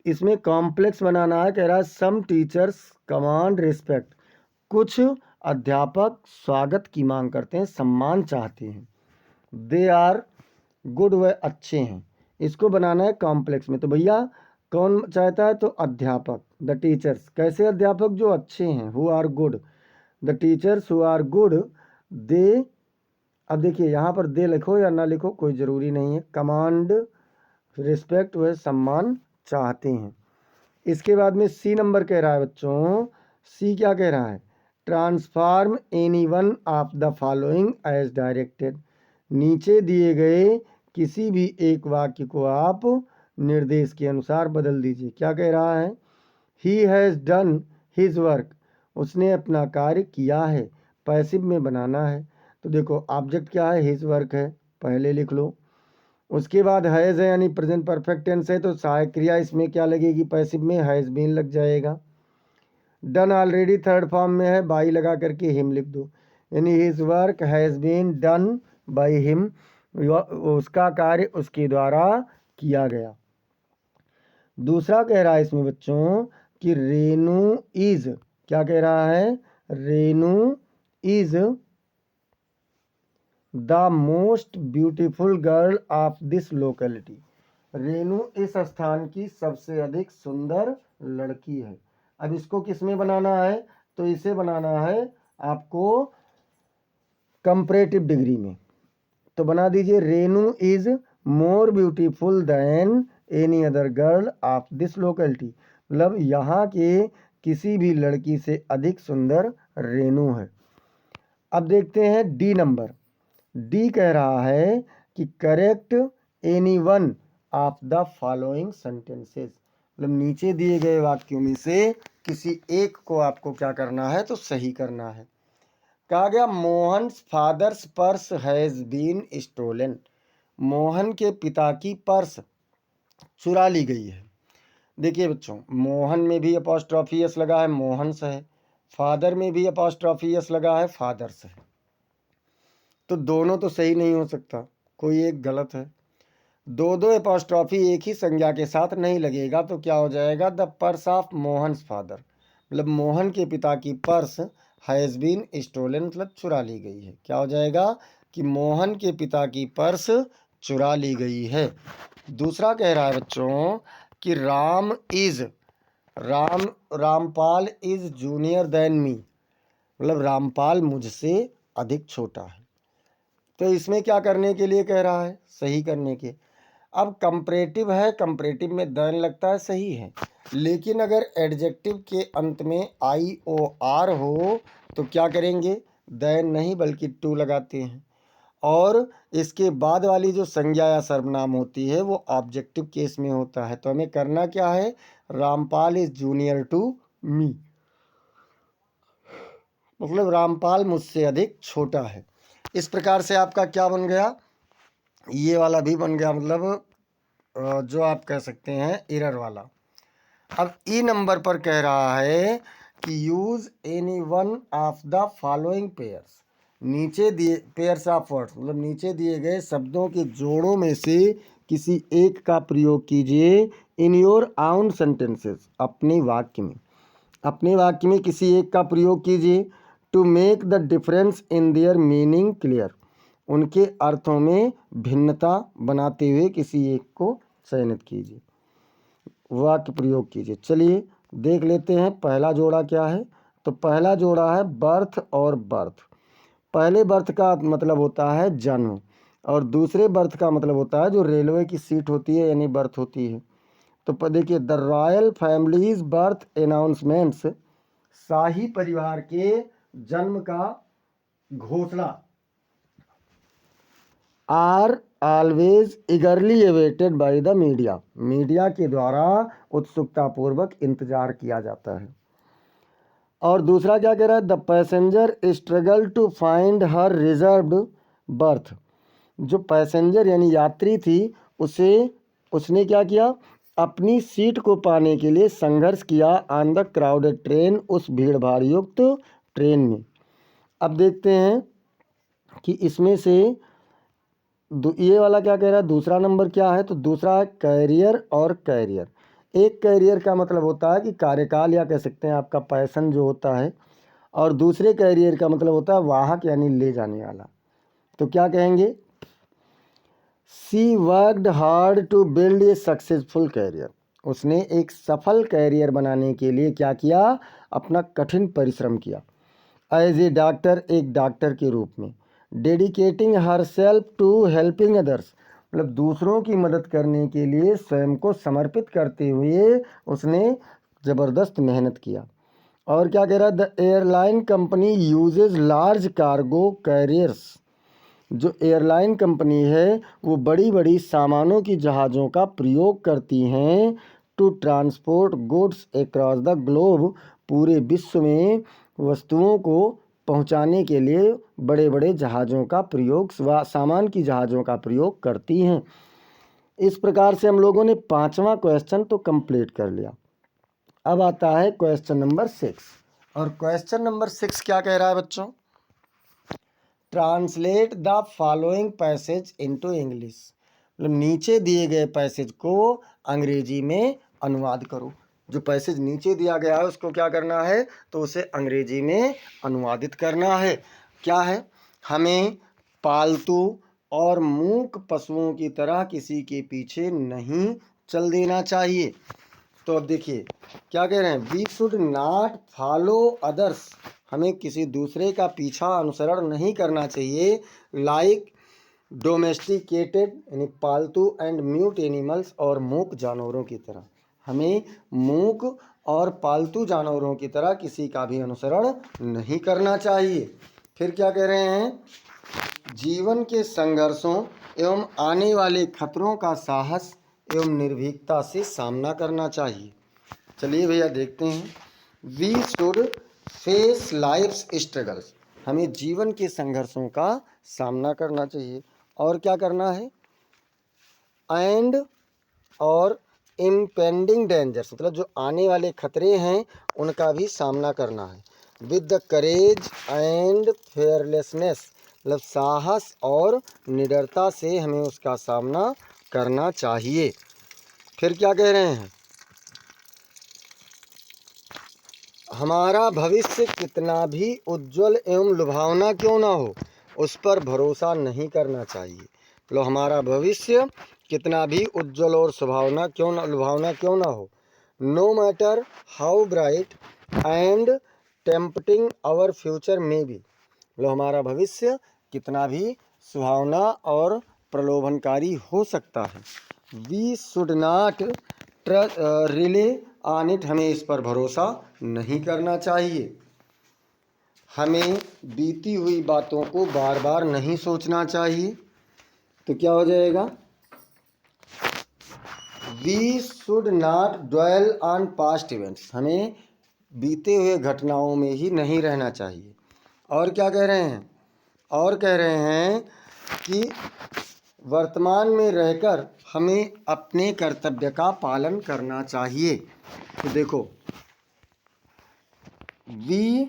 इसमें कॉम्प्लेक्स बनाना है, कह रहा है सम टीचर्स कमांड रिस्पेक्ट, कुछ अध्यापक स्वागत की मांग करते हैं, सम्मान चाहते हैं। दे आर गुड, वह अच्छे हैं। इसको बनाना है कॉम्प्लेक्स में। तो भैया कौन चाहता है, तो अध्यापक, द टीचर्स, कैसे अध्यापक, जो अच्छे हैं, who are good, the teachers who are good, they, अब देखिए यहाँ पर दे लिखो या ना लिखो कोई ज़रूरी नहीं है, कमांड रिस्पेक्ट, वह सम्मान चाहते हैं। इसके बाद में सी नंबर कह रहा है बच्चों, सी क्या कह रहा है, transform any one of the following as directed. नीचे दिए गए किसी भी एक वाक्य को आप निर्देश के अनुसार बदल दीजिए। क्या कह रहा है, he has done his work, उसने अपना कार्य किया है। पैसिव में बनाना है, तो देखो ऑब्जेक्ट क्या है, हिज वर्क है, पहले लिख लो। उसके बाद हैज़ है यानी प्रेजेंट परफेक्ट टेंस है, तो सहायक क्रिया इसमें क्या लगेगी, पैसिव में हैज़ बीन लग जाएगा। डन ऑलरेडी थर्ड फॉर्म में है, बाई लगा करके हिम लिख दो, यानी his work has been done by him, उसका कार्य उसके द्वारा किया गया। दूसरा कह रहा है इसमें बच्चों कि रेनू इज, क्या कह रहा है, Renu is the most beautiful girl of this locality, Renu इस स्थान की सबसे अधिक सुंदर लड़की है। अब इसको किस में बनाना है, तो इसे बनाना है आपको कंपैरेटिव डिग्री में। तो बना दीजिए Renu is more beautiful than any other girl of this locality, मतलब यहाँ के किसी भी लड़की से अधिक सुंदर रेनू है। अब देखते हैं डी नंबर। डी कह रहा है कि correct any one of the following sentences, मतलब नीचे दिए गए वाक्यों में से किसी एक को आपको क्या करना है, तो सही करना है। कहा गया Mohan father's purse has been stolen, Mohan के पिता की पर्स चुरा ली गई है। देखिए बच्चों, मोहन में भी अपॉस्ट्रॉफी एस लगा है, मोहन्स है, फादर में भी अपॉस्ट्रॉफी एस लगा है, फादर्स है। तो दोनों तो सही नहीं हो सकता, कोई एक गलत है। दो दो अपॉस्ट्रॉफी एक ही संज्ञा के साथ नहीं लगेगा, तो क्या हो जाएगा, the purse of Mohan's father, मतलब मोहन के पिता की पर्स हैज़ बीन स्टोलन, मतलब चुरा ली गई है। क्या हो जाएगा कि मोहन के पिता की पर्स चुरा ली गई है। दूसरा कह रहा है बच्चों कि Ram is, Rampal is junior than me, मतलब रामपाल मुझसे अधिक छोटा है। तो इसमें क्या करने के लिए कह रहा है, सही करने के। अब कंपैरेटिव है, कंपैरेटिव में देन लगता है, सही है, लेकिन अगर एडजेक्टिव के अंत में आई ओ आर हो तो क्या करेंगे, देन नहीं बल्कि टू लगाते हैं, और इसके बाद वाली जो संज्ञा या सर्वनाम होती है वो ऑब्जेक्टिव केस में होता है। तो हमें करना क्या है, Rampal is junior to me, मतलब रामपाल मुझसे अधिक छोटा है। इस प्रकार से आपका क्या बन गया, ये वाला भी बन गया, मतलब जो आप कह सकते हैं एरर वाला। अब ई नंबर पर कह रहा है कि use any one of the following pairs, नीचे दिए पेयर्स ऑफ वर्ड्स मतलब नीचे दिए गए शब्दों के जोड़ों में से किसी एक का प्रयोग कीजिए इन योर आउन सेंटेंसेस, अपने वाक्य में किसी एक का प्रयोग कीजिए to make the difference in their meaning clear, उनके अर्थों में भिन्नता बनाते हुए किसी एक को चयनित कीजिए, वाक्य प्रयोग कीजिए। चलिए देख लेते हैं पहला जोड़ा क्या है। तो पहला जोड़ा है बर्थ और बर्थ। पहले बर्थ का मतलब होता है जन्म और दूसरे बर्थ का मतलब होता है जो रेलवे की सीट होती है यानी बर्थ होती है। तो देखिए the royal families birth announcements, शाही परिवार के जन्म का घोषणा are always eagerly awaited by the media, media के द्वारा उत्सुकतापूर्वक इंतजार किया जाता है। और दूसरा क्या कह रहा है, the passenger struggle to find her reserved berth, जो पैसेंजर यानी यात्री थी उसने क्या किया, अपनी सीट को पाने के लिए संघर्ष किया ऑन द क्राउडेड ट्रेन, उस भीड़ भाड़ युक्त ट्रेन में। अब देखते हैं कि इसमें से ये वाला क्या कह रहा है, दूसरा नंबर क्या है। तो दूसरा है कैरियर और कैरियर। एक कैरियर का मतलब होता है कि कार्यकाल या कह सकते हैं आपका पैशन जो होता है, और दूसरे कैरियर का मतलब होता है वाहक यानी ले जाने वाला। तो क्या कहेंगे, she worked hard to build a successful career, उसने एक सफल कैरियर बनाने के लिए क्या किया, अपना कठिन परिश्रम किया। एज ए डॉक्टर, एक डॉक्टर के रूप में। Dedicating herself to helping others, मतलब दूसरों की मदद करने के लिए स्वयं को समर्पित करते हुए उसने ज़बरदस्त मेहनत किया। और क्या कह रहा है, the airline company uses large cargo carriers, जो एयरलाइन कंपनी है वो बड़ी बड़ी सामानों की जहाज़ों का प्रयोग करती हैं to transport goods across the globe, पूरे विश्व में वस्तुओं को पहुंचाने के लिए बड़े बड़े जहाज़ों का प्रयोग, सामान की जहाज़ों का प्रयोग करती हैं। इस प्रकार से हम लोगों ने 5वां क्वेश्चन तो कंप्लीट कर लिया। अब आता है क्वेश्चन नंबर 6, और क्वेश्चन नंबर 6 क्या कह रहा है बच्चों, translate the following passage into English, मतलब नीचे दिए गए पैसेज को अंग्रेजी में अनुवाद करो। जो पैसेज नीचे दिया गया है उसको क्या करना है, तो उसे अंग्रेजी में अनुवादित करना है। क्या है, हमें पालतू और मूक पशुओं की तरह किसी के पीछे नहीं चल देना चाहिए। तो अब देखिए क्या कह रहे हैं, we should not follow others, हमें किसी दूसरे का पीछा अनुसरण नहीं करना चाहिए। लाइक डोमेस्टिकेटेड यानी पालतू एंड म्यूट एनिमल्स, और मूक जानवरों की तरह, हमें मूक और पालतू जानवरों की तरह किसी का भी अनुसरण नहीं करना चाहिए। फिर क्या कह रहे हैं, जीवन के संघर्षों एवं आने वाले खतरों का साहस एवं निर्भीकता से सामना करना चाहिए। चलिए भैया देखते हैं, we should face life's struggles, हमें जीवन के संघर्षों का सामना करना चाहिए। और क्या करना है, एंड और इम्पेंडिंग डेंजर्स, मतलब जो आने वाले खतरे हैं उनका भी सामना करना है। With the courage and fearlessness, मतलब साहस और निडरता से हमें उसका सामना करना चाहिए। फिर क्या कह रहे हैं, हमारा भविष्य कितना भी उज्जवल एवं लुभावना क्यों ना हो, उस पर भरोसा नहीं करना चाहिए। मतलब हमारा भविष्य कितना भी उज्जवल और लुभावना क्यों ना हो, no matter how bright and tempting our future may be, मतलब हमारा भविष्य कितना भी सुहावना और प्रलोभनकारी हो सकता है। We should not rely on it, हमें इस पर भरोसा नहीं करना चाहिए। हमें बीती हुई बातों को बार बार नहीं सोचना चाहिए। तो क्या हो जाएगा, we should not dwell on past events, हमें बीते हुए घटनाओं में ही नहीं रहना चाहिए। और क्या कह रहे हैं, और कह रहे हैं कि वर्तमान में रहकर हमें अपने कर्तव्य का पालन करना चाहिए। तो देखो, वी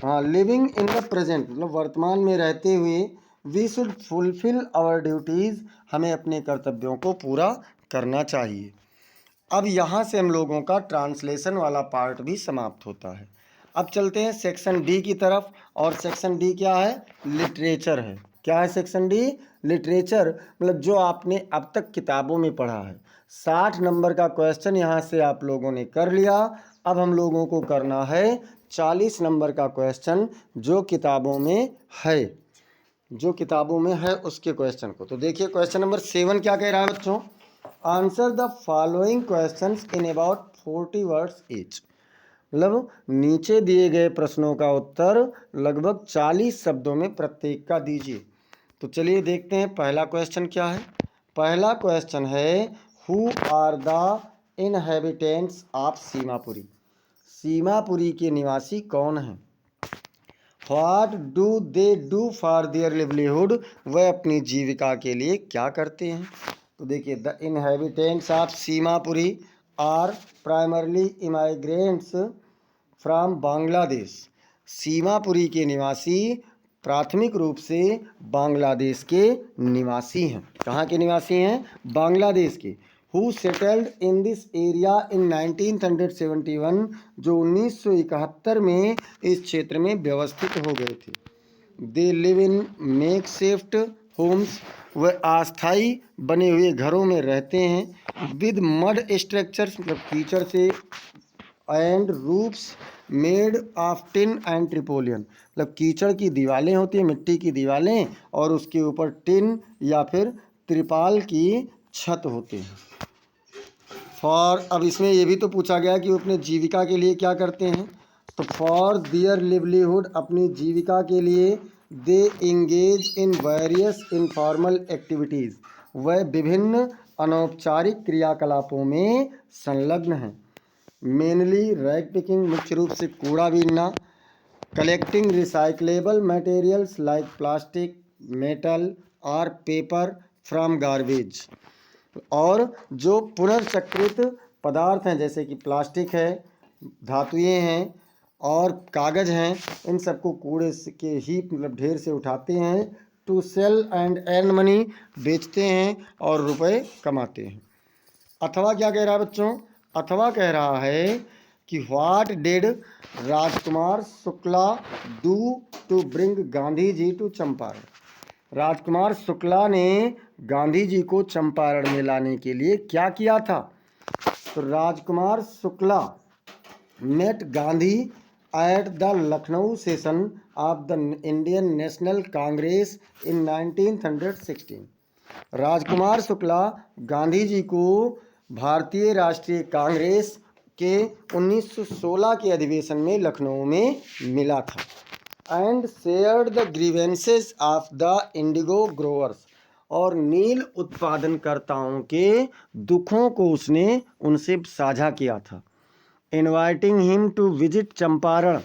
हाँ, लिविंग इन द प्रेजेंट मतलब वर्तमान में रहते हुए we should fulfil our duties, हमें अपने कर्तव्यों को पूरा करना चाहिए। अब यहाँ से हम लोगों का ट्रांसलेशन वाला पार्ट भी समाप्त होता है। अब चलते हैं सेक्शन डी की तरफ, और सेक्शन डी क्या है? लिटरेचर है। क्या है सेक्शन डी? लिटरेचर, मतलब जो आपने अब तक किताबों में पढ़ा है। 60 नंबर का क्वेश्चन यहाँ से आप लोगों ने कर लिया। अब हम लोगों को करना है 40 नंबर का क्वेश्चन जो किताबों में है, जो किताबों में है उसके क्वेश्चन को। तो देखिए क्वेश्चन नंबर 7 क्या कह रहा है बच्चों? Answer the following questions in about 40 words each, मतलब नीचे दिए गए प्रश्नों का उत्तर लगभग 40 शब्दों में प्रत्येक का दीजिए। तो चलिए देखते हैं पहला क्वेश्चन क्या है। पहला क्वेश्चन है who are the inhabitants of Seemapuri, Seemapuri के निवासी कौन हैं? What do they do for their livelihood, वह अपनी जीविका के लिए क्या करते हैं? तो देखिए the inhabitants of Seemapuri are primarily immigrants from Bangladesh, Seemapuri के निवासी प्राथमिक रूप से बांग्लादेश के निवासी हैं। कहाँ के निवासी हैं? बांग्लादेश के। Who settled in this area in 1971, जो 1971 में इस क्षेत्र में व्यवस्थित हो गए थे। They live in makeshift homes, वह अस्थाई बने हुए घरों में रहते हैं। विद मड स्ट्रक्चर्स, मतलब कीचड़ से, and roofs made of tin and tarpaulin, मतलब कीचड़ की दीवारें होती हैं, मिट्टी की दीवारें, और उसके ऊपर टिन या फिर त्रिपाल की छत होती है। फॉर, अब इसमें ये भी तो पूछा गया कि वो अपने जीविका के लिए क्या करते हैं। तो फॉर दियर लिवलीहुड, अपनी जीविका के लिए, they engage in various informal activities, वह विभिन्न अनौपचारिक क्रियाकलापों में संलग्न हैं। मेनली रैग पिकिंग, मुख्य रूप से कूड़ा बीनना। Collecting recyclable materials like plastic, metal और पेपर फ्रॉम गार्बेज, और जो पुनर्चक्रित पदार्थ हैं जैसे कि प्लास्टिक है, धातुएं हैं और कागज़ हैं, इन सबको कूड़े के हीप मतलब ढेर से उठाते हैं। To sell and earn money, बेचते हैं और रुपए कमाते हैं। अथवा क्या कह रहा है बच्चों? अथवा कह रहा है कि what did Rajkumar Shukla do to bring Gandhi ji to Champaran, Rajkumar Shukla ने गांधी जी को चंपारण में लाने के लिए क्या किया था? तो Rajkumar Shukla met Gandhi at the Lucknow session of the Indian National Congress in 1916, Rajkumar Shukla Gandhi ji को भारतीय राष्ट्रीय कांग्रेस के 1916 के अधिवेशन में लखनऊ में मिला था। And shared the grievances of the Indigo growers, और नील उत्पादनकर्ताओं के दुखों को उसने उनसे साझा किया था। Inviting him to visit Champaran,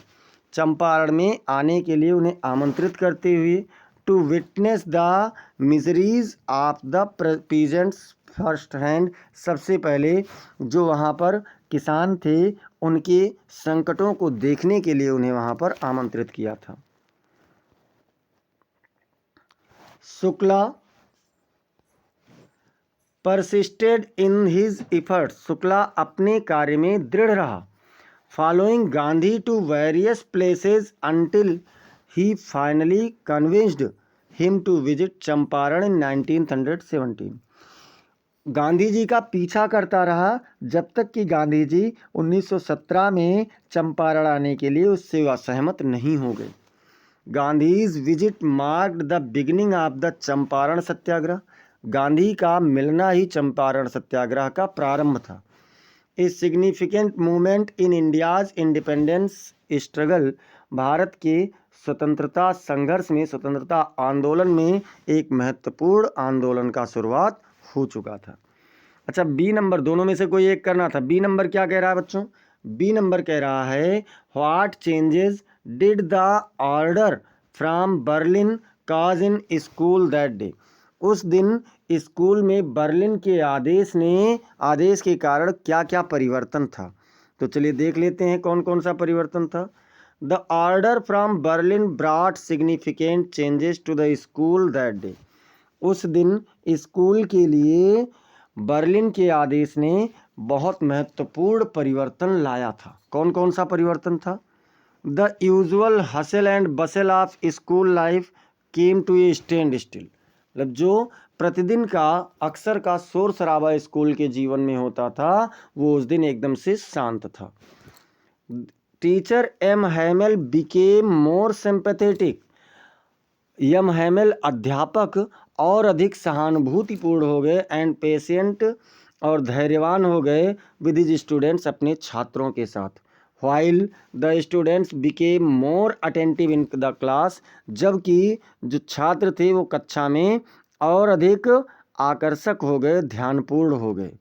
Champaran में आने के लिए उन्हें आमंत्रित करते हुए। To witness the miseries of the peasants first hand, सबसे पहले जो वहाँ पर किसान थे उनके संकटों को देखने के लिए उन्हें वहाँ पर आमंत्रित किया था। Shukla persisted in his efforts, Shukla अपने कार्य में दृढ़ रहा। Following Gandhi to various places until he finally convinced him to visit Champaran in 1917, Gandhi ji का पीछा करता रहा जब तक कि गांधी जी 1917 में चंपारण आने के लिए उससे असहमत नहीं हो गए। Gandhi's visit marked the beginning of the Champaran Satyagraha, Gandhi का मिलना ही चंपारण सत्याग्रह का प्रारंभ था। A significant movement in India's independence struggle, भारत के स्वतंत्रता संघर्ष में, स्वतंत्रता आंदोलन में एक महत्वपूर्ण आंदोलन का शुरुआत हो चुका था। अच्छा, बी नंबर, दोनों में से कोई एक करना था। बी नंबर क्या कह रहा है बच्चों? बी नंबर कह रहा है what changes did the order from Berlin cause in school that day, उस दिन स्कूल में बर्लिन के आदेश के कारण क्या क्या परिवर्तन था। तो चलिए देख लेते हैं कौन कौन सा परिवर्तन था। The order from Berlin brought significant changes to the school that day. उस दिन स्कूल के लिए बर्लिन के आदेश ने बहुत महत्वपूर्ण परिवर्तन लाया था। कौन कौन सा परिवर्तन था? The usual hustle and bustle of school life came to a standstill. मतलब जो प्रतिदिन का अक्सर का शोर शराबा स्कूल के जीवन में होता था वो उस दिन एकदम से शांत था। Teacher M Hamel became more sympathetic. M Hamel अध्यापक और अधिक सहानुभूतिपूर्ण हो गए एंड पेशेंट और धैर्यवान हो गए विद हिज स्टूडेंट्स, अपने छात्रों के साथ। While the students became more attentive in the class. जबकि जो छात्र थे वो कक्षा में और अधिक आकर्षक हो गए, ध्यानपूर्ण हो गए,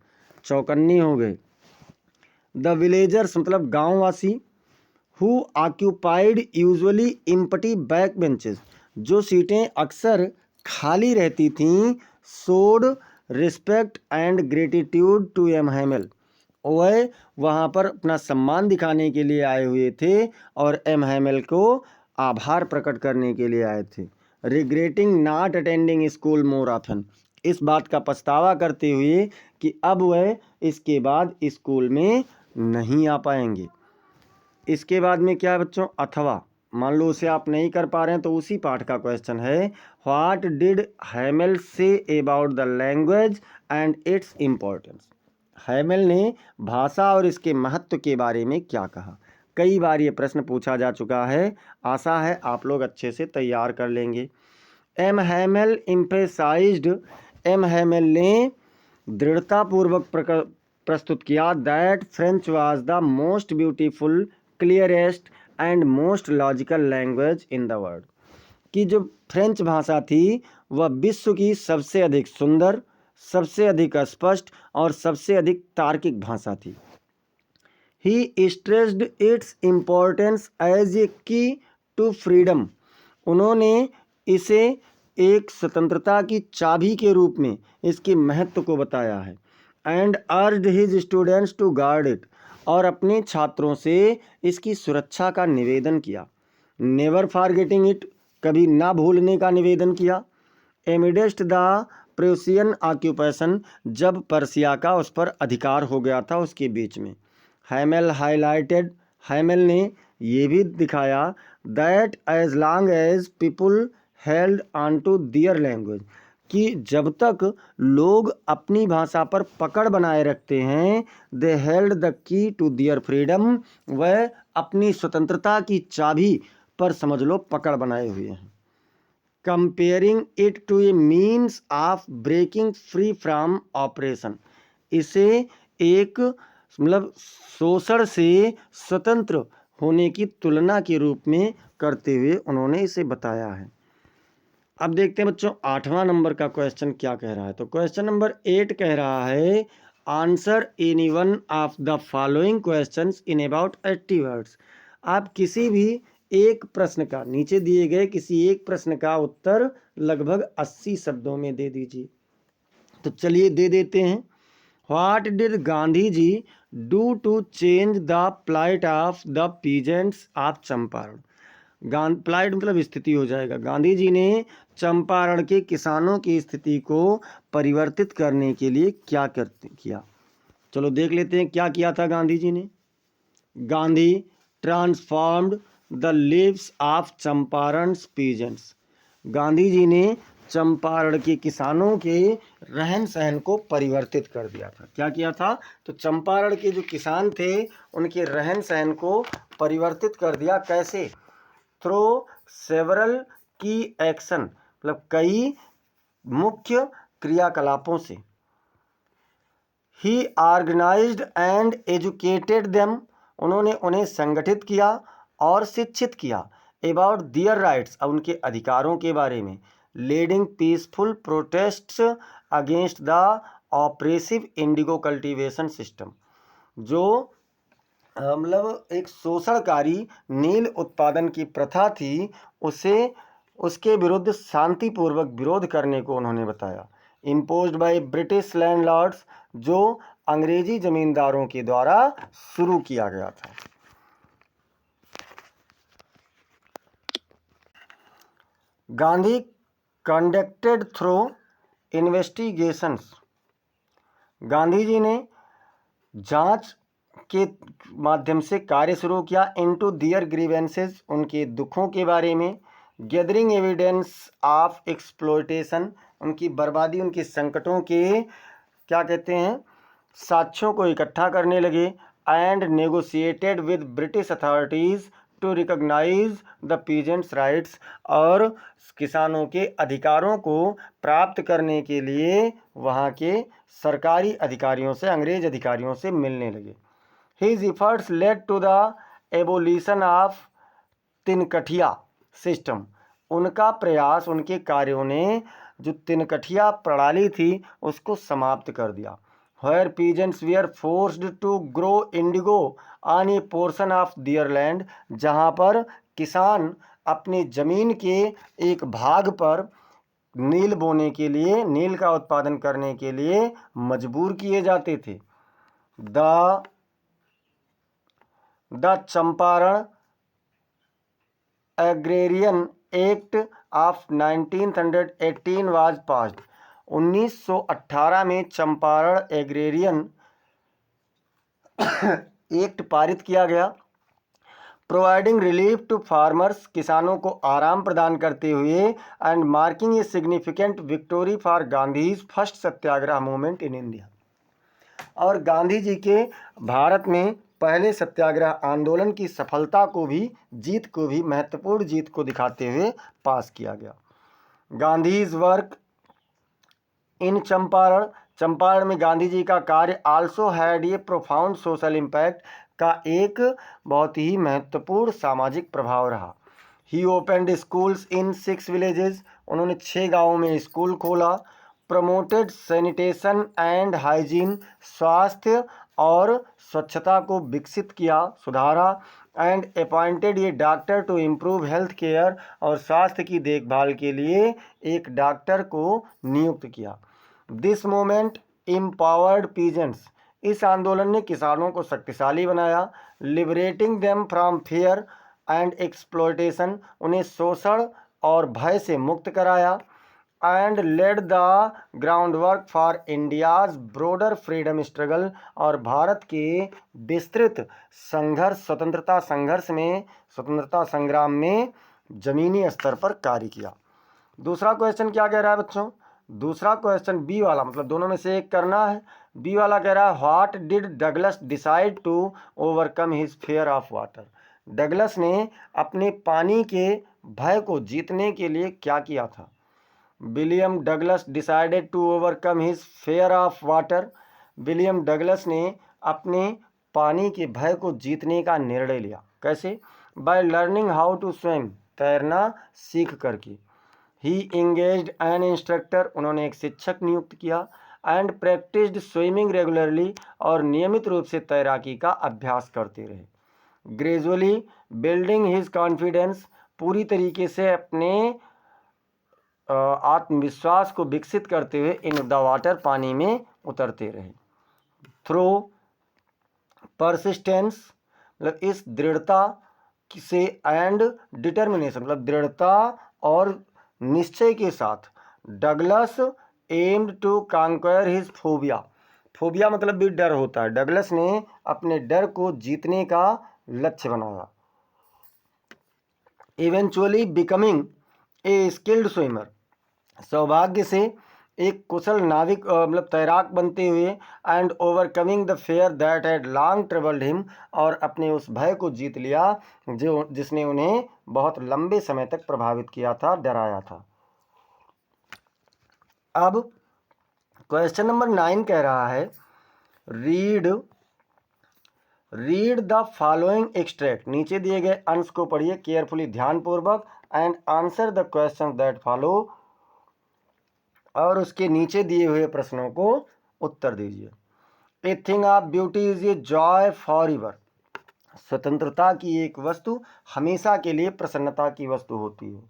चौकन्ने हो गए। द विलेजर्स मतलब गांववासी, who occupied usually empty back benches, जो सीटें अक्सर खाली रहती थीं, showed respect and gratitude to M Hamel. वह वहाँ पर अपना सम्मान दिखाने के लिए आए हुए थे और एम हैमेल को आभार प्रकट करने के लिए आए थे। Regretting not attending school more often, इस बात का पछतावा करते हुए कि अब वह इसके बाद स्कूल में नहीं आ पाएंगे। इसके बाद में क्या है बच्चों? अथवा मान लो उसे आप नहीं कर पा रहे हैं तो उसी पाठ का क्वेश्चन है, what did Hamel say about the language and its importance. Hamel ने भाषा और इसके महत्व के बारे में क्या कहा? कई बार ये प्रश्न पूछा जा चुका है, आशा है आप लोग अच्छे से तैयार कर लेंगे। M Hamel emphasised, M Hamel ने दृढ़तापूर्वक प्रस्तुत किया that French was the most beautiful, clearest and most logical language in the world, कि जो फ्रेंच भाषा थी वह विश्व की सबसे अधिक सुंदर, सबसे अधिक स्पष्ट और सबसे अधिक तार्किक भाषा थी। He stressed its importance as a key to freedom, उन्होंने इसे एक स्वतंत्रता की चाबी के रूप में इसके महत्व को बताया है। And urged his students to guard it, और अपने छात्रों से इसकी सुरक्षा का निवेदन किया। नेवर फॉरगेटिंग इट, कभी ना भूलने का निवेदन किया। एमिडेस्ट द प्रूसियन ऑक्यूपेशन, जब पर्सिया का उस पर अधिकार हो गया था उसके बीच में। हैमेल हाईलाइटेड, हैमेल ने ये भी दिखाया that as long as people held on to their language, कि जब तक लोग अपनी भाषा पर पकड़ बनाए रखते हैं, they held the key to their freedom, वह अपनी स्वतंत्रता की चाबी पर समझ लो पकड़ बनाए हुए हैं। Comparing it to a means of breaking free from oppression, इसे एक मतलब शोषण से स्वतंत्र होने की तुलना के रूप में करते हुए उन्होंने इसे बताया है। अब देखते हैं बच्चों 8वां नंबर का क्वेश्चन क्या कह रहा है। तो क्वेश्चन नंबर 8 कह रहा है, answer any one of the following questions in about 80 words. आप किसी भी एक प्रश्न का, नीचे दिए गए किसी एक प्रश्न का उत्तर लगभग 80 शब्दों में दे दीजिए। तो चलिए दे देते हैं। What did Gandhi ji do to change the plight of the peasants of Champaran. Plight मतलब स्थिति हो जाएगा। गांधी जी ने चंपारण के किसानों की स्थिति को परिवर्तित करने के लिए क्या किया? चलो देख लेते हैं क्या किया था गांधी जी ने। Gandhi transformed the lives of Champaran peasants, Gandhi ji ने चंपारण के किसानों के रहन सहन को परिवर्तित कर दिया था। क्या किया था? तो चंपारण के जो किसान थे उनके रहन सहन को परिवर्तित कर दिया। कैसे? थ्रू सेवरल की एक्शन, मतलब कई मुख्य क्रियाकलापों से। ही ऑर्गेनाइज्ड एंड एजुकेटेड देम, उन्होंने उन्हें संगठित किया और शिक्षित किया। अबाउट दियर राइट्स, अब उनके अधिकारों के बारे में। Leading peaceful protests against the oppressive Indigo cultivation system, जो मतलब एक शोषणकारी नील उत्पादन की प्रथा थी, उसके विरुद्ध शांतिपूर्वक विरोध करने को उन्होंने बताया। इम्पोज्ड बाय ब्रिटिश लैंडलॉर्ड्स, जो अंग्रेजी जमींदारों के द्वारा शुरू किया गया था। Gandhi conducted through investigations, Gandhi ji ने जांच के माध्यम से कार्य शुरू किया। इनटू दियर ग्रीवेंसेस, उनके दुखों के बारे में। गैदरिंग एविडेंस ऑफ एक्सप्लॉयटेशन, उनकी बर्बादी, उनके संकटों के क्या कहते हैं, साक्ष्यों को इकट्ठा करने लगे। And negotiated with British authorities to recognise the peasants' rights, और किसानों के अधिकारों को प्राप्त करने के लिए वहाँ के सरकारी अधिकारियों से, अंग्रेज अधिकारियों से मिलने लगे। His efforts led to the abolition of tinkathia system, उनका प्रयास, उनके कार्यों ने जो तिनकठिया प्रणाली थी उसको समाप्त कर दिया। Where peasants were forced to grow indigo on a portion of their land, जहाँ पर किसान अपनी जमीन के एक भाग पर नील बोने के लिए, नील का उत्पादन करने के लिए मजबूर किए जाते थे। The Champaran agrarian act of 1918 was passed, 1918 में चंपारण एग्रेरियन एक्ट पारित किया गया। प्रोवाइडिंग रिलीफ टू फार्मर्स, किसानों को आराम प्रदान करते हुए। And marking a significant victory for Gandhi's first Satyagraha movement in India, और गांधी जी के भारत में पहले सत्याग्रह आंदोलन की सफलता को भी, जीत को भी, महत्वपूर्ण जीत को दिखाते हुए पास किया गया। गांधीज वर्क इन चंपारण, चंपारण में गांधी जी का कार्य also had a profound social impact, का एक बहुत ही महत्वपूर्ण सामाजिक प्रभाव रहा। ही ओपनड स्कूल्स इन 6 विलेजेस, उन्होंने 6 गाँवों में स्कूल खोला। प्रमोटेड सैनिटेशन एंड हाइजीन, स्वास्थ्य और स्वच्छता को विकसित किया, सुधारा। एंड अपॉइंटेड ये doctor to improve health care, और स्वास्थ्य की देखभाल के लिए एक डॉक्टर को नियुक्त किया। दिस मूवमेंट एम्पावर्ड पीजेंट्स, इस आंदोलन ने किसानों को शक्तिशाली बनाया। Liberating them from fear and exploitation, उन्हें शोषण और भय से मुक्त कराया। And led the groundwork for India's broader freedom struggle, और भारत के विस्तृत संघर्ष, स्वतंत्रता संघर्ष में, स्वतंत्रता संग्राम में जमीनी स्तर पर कार्य किया। दूसरा क्वेश्चन क्या कह रहा है बच्चों, दूसरा क्वेश्चन बी वाला, मतलब दोनों में से एक करना है। बी वाला कह रहा है what did Douglas decide to overcome his fear of water, Douglas ने अपने पानी के भय को जीतने के लिए क्या किया था। William Douglas decided to overcome his fear of water, William Douglas ने अपने पानी के भय को जीतने का निर्णय लिया। कैसे? By learning how to swim, तैरना सीख करके। ही इंगेज्ड एन इंस्ट्रक्टर, उन्होंने एक शिक्षक नियुक्त किया। एंड प्रैक्टिस्ड स्विमिंग रेगुलरली, और नियमित रूप से तैराकी का अभ्यास करते रहे। ग्रेजुअली बिल्डिंग हिज कॉन्फिडेंस, पूरी तरीके से अपने आत्मविश्वास को विकसित करते हुए इन द वाटर, पानी में उतरते रहे। थ्रू परसिस्टेंस, मतलब इस दृढ़ता से, एंड डिटर्मिनेशन, मतलब दृढ़ता और निश्चय के साथ, Douglas aimed to conquer his phobia, phobia मतलब भी डर होता है, डगलस ने अपने डर को जीतने का लक्ष्य बनाया। Eventually becoming a skilled swimmer, सौभाग्य से एक कुशल नाविक, मतलब तैराक बनते हुए। And overcoming the fair that had long troubled him, और अपने उस भय को जीत लिया जो जिसने उन्हें बहुत लंबे समय तक प्रभावित किया था, डराया था। अब क्वेश्चन नंबर 9 कह रहा है रीड द फॉलोइंग एक्सट्रैक्ट, नीचे दिए गए अंश को पढ़िए केयरफुली, ध्यानपूर्वक। And answer the question that follow, और उसके नीचे दिए हुए प्रश्नों को उत्तर दीजिए। ए thing of beauty is a joy for ever, स्वतंत्रता की एक वस्तु हमेशा के लिए प्रसन्नता की वस्तु होती है।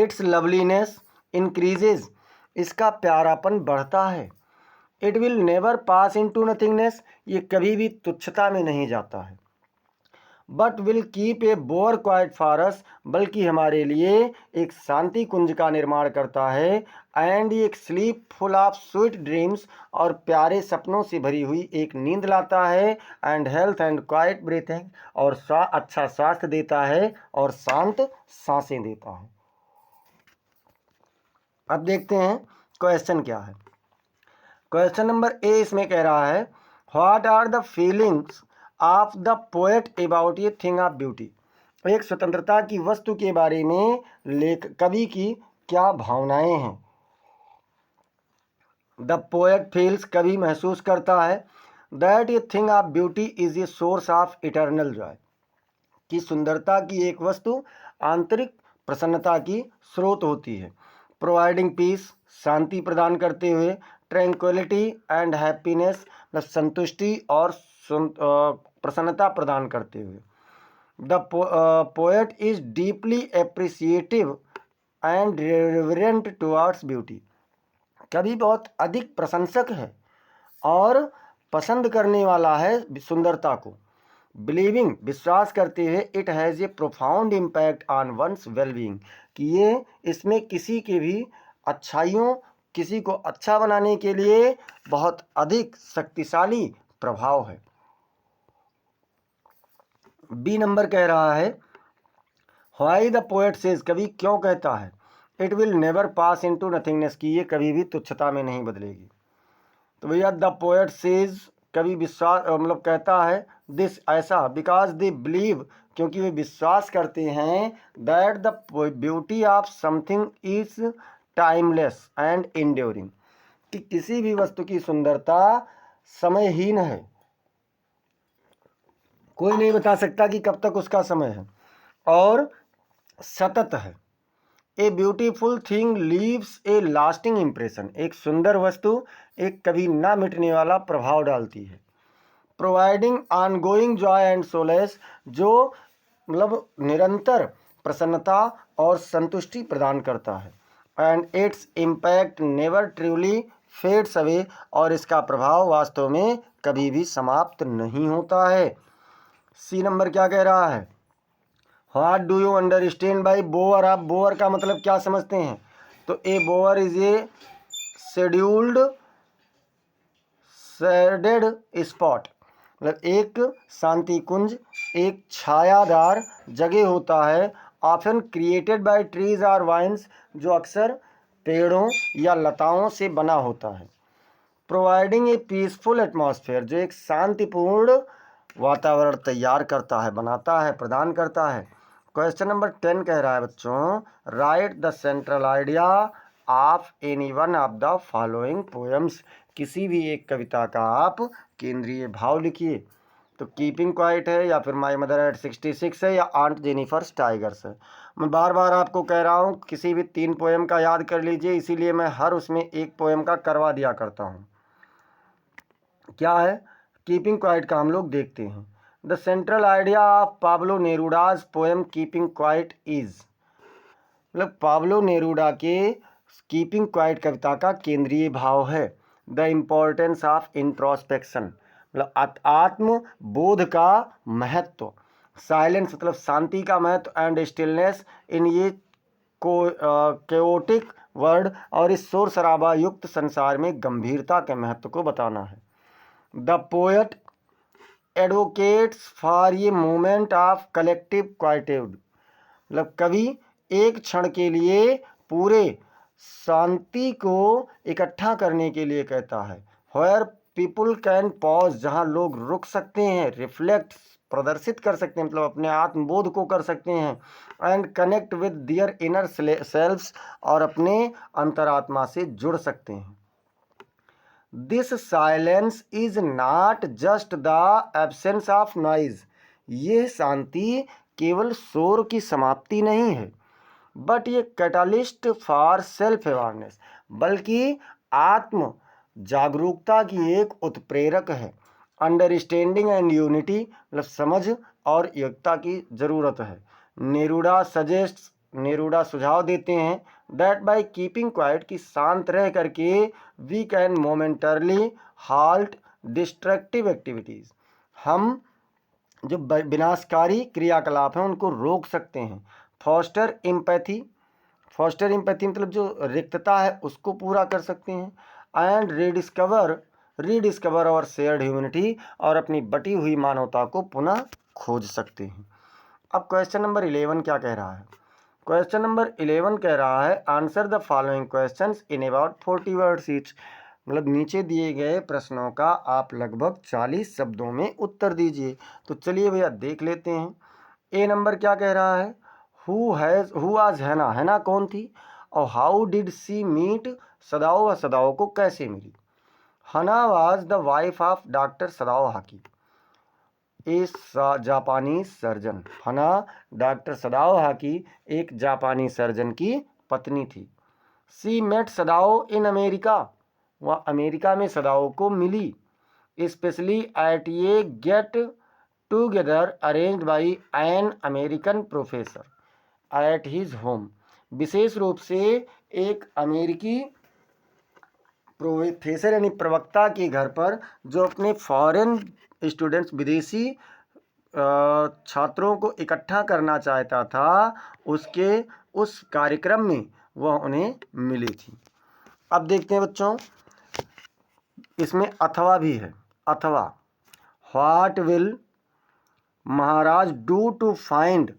इट्स लवलीनेस इंक्रीजेज, इसका प्यारापन बढ़ता है। It will never pass into nothingness, ये कभी भी तुच्छता में नहीं जाता है। But will keep a bower quiet for us, बल्कि हमारे लिए एक शांति कुंज का निर्माण करता है, एंड एक sleep full of sweet dreams, और प्यारे सपनों से भरी हुई एक नींद लाता है, and health and quite breathing, और अच्छा स्वास्थ्य देता है और शांत सांसें देता है। अब देखते हैं क्वेश्चन क्या है। क्वेश्चन नंबर ए इसमें कह रहा है, what are the feelings of the poet about a thing of beauty. एक स्वतंत्रता की वस्तु के बारे में कवि की क्या भावनाएं हैं। द पोएट फील्स, कवि महसूस करता है, that A thing of beauty is a source of eternal Joy, कि सुंदरता की एक वस्तु आंतरिक प्रसन्नता की स्रोत होती है। प्रोवाइडिंग पीस, शांति प्रदान करते हुए, ट्रैंक्विलिटी एंड हैप्पीनेस, मतलब संतुष्टि और प्रसन्नता प्रदान करते हुए। The poet is deeply appreciative and reverent towards beauty, कवि बहुत अधिक प्रशंसक है और पसंद करने वाला है सुंदरता को। बिलीविंग, विश्वास करते हुए, it has a profound impact on one's wellbeing, कि ये इसमें किसी के भी अच्छाइयों, किसी को अच्छा बनाने के लिए बहुत अधिक शक्तिशाली प्रभाव है। बी नंबर कह रहा है, व्हाई द पोएट सेज, कवि क्यों कहता है, it will never pass into nothingness, कि ये कभी भी तुच्छता में नहीं बदलेगी। तो भैया द पोएट सेज, कवि विश्वास मतलब कहता है, दिस ऐसा, बिकॉज दे बिलीव, क्योंकि वे विश्वास करते हैं, that the beauty of something is timeless and enduring, कि किसी भी वस्तु की सुंदरता समयहीन है, कोई नहीं बता सकता कि कब तक उसका समय है, और सतत है। A beautiful thing leaves A lasting impression, एक सुंदर वस्तु एक कभी ना मिटने वाला प्रभाव डालती है। Providing ongoing Joy and solace, जो मतलब निरंतर प्रसन्नता और संतुष्टि प्रदान करता है। And its impact never truly fades away, और इसका प्रभाव वास्तव में कभी भी समाप्त नहीं होता है। सी नंबर क्या कह रहा है, what do you understand by bower. आप बोअर का मतलब क्या समझते हैं, तो a bower is a scheduled shaded spot, मतलब एक शांति कुंज, एक छायादार जगह होता है, ऑफन क्रिएटेड बाय ट्रीज और वाइन्स, जो अक्सर पेड़ों या लताओं से बना होता है। प्रोवाइडिंग ए पीसफुल एटमॉस्फेयर, जो एक शांतिपूर्ण वातावरण तैयार करता है, बनाता है, प्रदान करता है। क्वेश्चन नंबर 10 कह रहा है बच्चों, right the central idea of any one of the following poems, किसी भी एक कविता का आप केंद्रीय भाव लिखिए। तो कीपिंग क्वाइट है, या फिर माई मदर एट 66 है, या आंट जेनिफर्स टाइगर्स है। मैं बार बार आपको कह रहा हूँ किसी भी 3 पोएम का याद कर लीजिए, इसीलिए मैं हर उसमें एक पोएम का करवा दिया करता हूँ। क्या है, कीपिंग क्वाइट का हम लोग देखते हैं। The central idea of Pablo Neruda's poem Keeping Quiet is, मतलब पाब्लो नेरूडा के कीपिंग क्वाइट कविता का केंद्रीय भाव है द इम्पोर्टेंस ऑफ इंट्रोस्पेक्शन, मतलब आत्मबोध का महत्व, साइलेंस मतलब शांति का महत्व, एंड स्टिलनेस इन ये केओटिक वर्ड, और इस शोर शराबा युक्त संसार में गंभीरता के महत्व को बताना है। द पोएट एडवोकेट्स फॉर ये मोमेंट ऑफ कलेक्टिव क्वाइट्यूड, मतलब कवि एक क्षण के लिए पूरे शांति को इकट्ठा करने के लिए कहता है। वेयर पीपुल कैन पॉज, जहाँ लोग रुक सकते हैं, रिफ्लेक्ट प्रदर्शित कर सकते हैं, मतलब अपने आत्मबोध को कर सकते हैं, and connect with their inner selves, और अपने अंतरात्मा से जुड़ सकते हैं। This silence is not just the absence of noise, ये शांति केवल शोर की समाप्ति नहीं है, बट ये कैटालिस्ट फॉर सेल्फ अवेयरनेस, बल्कि आत्म जागरूकता की एक उत्प्रेरक है। अंडरस्टैंडिंग एंड यूनिटी, मतलब समझ और एकता की जरूरत है। नेरूडा सुझाव देते हैं दैट बाय कीपिंग क्वाइट, की शांत रह करके we can momentarily halt destructive activities, हम जो विनाशकारी क्रियाकलाप हैं उनको रोक सकते हैं। फॉस्टर एम्पैथी, फॉस्टर एम्पैथी मतलब जो रिक्तता है उसको पूरा कर सकते हैं। एंड रीडिस्कवर और शेयर्ड ह्यूमैनिटी, और अपनी बटी हुई मानवता को पुनः खोज सकते हैं। अब क्वेश्चन नंबर 11 क्या कह रहा है? क्वेश्चन नंबर 11 कह रहा है answer the following questions in about 40 words each. मतलब नीचे दिए गए प्रश्नों का आप लगभग 40 शब्दों में उत्तर दीजिए। तो चलिए भैया देख लेते हैं। ए नंबर क्या कह रहा है? हु वाज हैना, हैना कौन थी? और हाउ डिड सी मीट सदाओ, व सदाओ को कैसे मिली? हना was the wife of doctor Sadao hockey, इस जापानी सर्जन। हना डॉक्टर सदाओ हाकी एक जापानी सर्जन की पत्नी थी। She met Sadao in America, वह अमेरिका में सदाओ को मिली। Specially at a get together arranged by an American professor at his home, विशेष रूप से एक अमेरिकी प्रोफेसर यानी प्रवक्ता के घर पर, जो अपने फॉरेन स्टूडेंट्स विदेशी छात्रों को इकट्ठा करना चाहता था, उसके उस कार्यक्रम में वह उन्हें मिली थी। अब देखते हैं बच्चों, इसमें अथवा भी है। अथवा, what will Maharaj do to find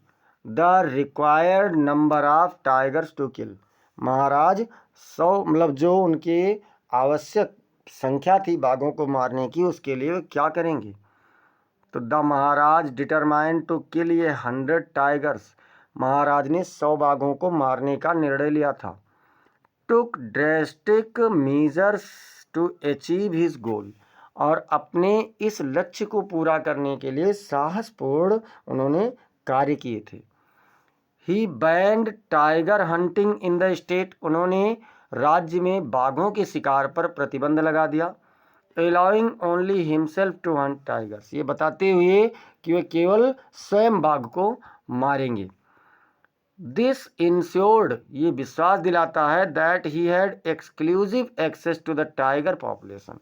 the required number of tigers to kill. Maharaj 100 मतलब जो उनके आवश्यक संख्या थी बाघों को मारने की, उसके लिए वे क्या करेंगे? तो the Maharaj determined to kill ये 100 टाइगर्स, महाराज ने 100 बाघों को मारने का निर्णय लिया था। Took drastic measures to achieve his goal, और अपने इस लक्ष्य को पूरा करने के लिए साहसपूर्ण उन्होंने कार्य किए थे। He banned tiger hunting in the state, उन्होंने राज्य में बाघों के शिकार पर प्रतिबंध लगा दिया। Allowing only himself to hunt tigers, ये बताते हुए कि वे केवल स्वयं बाघ को मारेंगे। दिस इंश्योर्ड, ये विश्वास दिलाता है that he had exclusive access to the tiger population,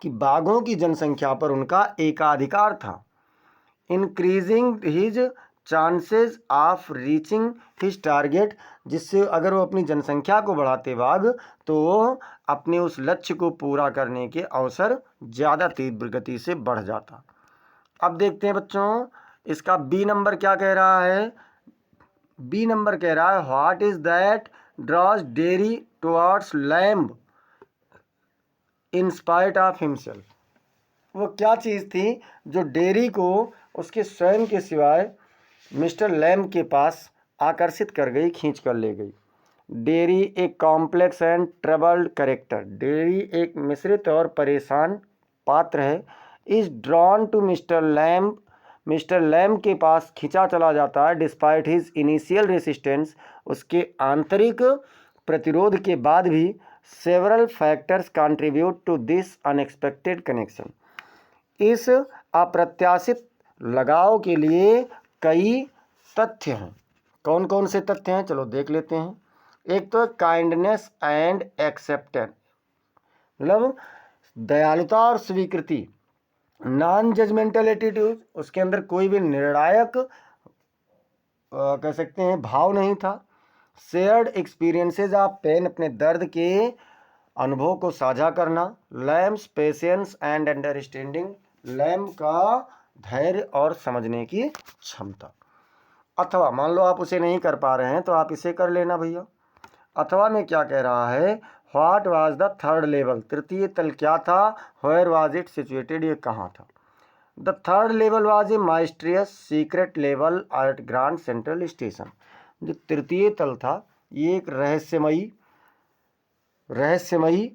कि बाघों की जनसंख्या पर उनका एकाधिकार था। Increasing his chances of reaching his target, जिससे अगर वो अपनी जनसंख्या को बढ़ाते बाघ, तो वो अपने उस लक्ष्य को पूरा करने के अवसर ज़्यादा तीव्र गति से बढ़ जाता। अब देखते हैं बच्चों, इसका बी नंबर क्या कह रहा है? बी नंबर कह रहा है what is that draws Derry towards Lamb in spite of himself. वो क्या चीज़ थी जो डेरी को उसके स्वयं के सिवाय मिस्टर लैम्ब के पास आकर्षित कर गई, खींच कर ले गई। डेरी एक complex and troubled character, Derry एक मिश्रित और परेशान पात्र है। Is drawn to Mr Lamb, Mr Lamb के पास खींचा चला जाता है। डिस्पाइट हिज इनिशियल रेसिस्टेंस, उसके आंतरिक प्रतिरोध के बाद भी। Several factors contribute to this unexpected connection, इस अप्रत्याशित लगाव के लिए कई तथ्य हैं। कौन कौन से तथ्य हैं, चलो देख लेते हैं। एक तो काइंडनेस एंड एक्सेप्टेंस, मतलब दयालुता और स्वीकृति। नॉन जजमेंटल एटीट्यूड, उसके अंदर कोई भी निर्णायक कह सकते हैं भाव नहीं था। शेयर्ड एक्सपीरियंसेस ऑफ पेन, अपने दर्द के अनुभव को साझा करना। Lamb's patience and understanding, Lamb का धैर्य और समझने की क्षमता। अथवा मान लो आप उसे नहीं कर पा रहे हैं तो आप इसे कर लेना भैया। अथवा में क्या कह रहा है? What was the third level, तृतीय तल क्या था? वेयर वाज इट सिचुएटेड, ये कहाँ था? The third level was a mysterious secret level at Grand Central Station. जो तृतीय तल था ये एक रहस्यमयी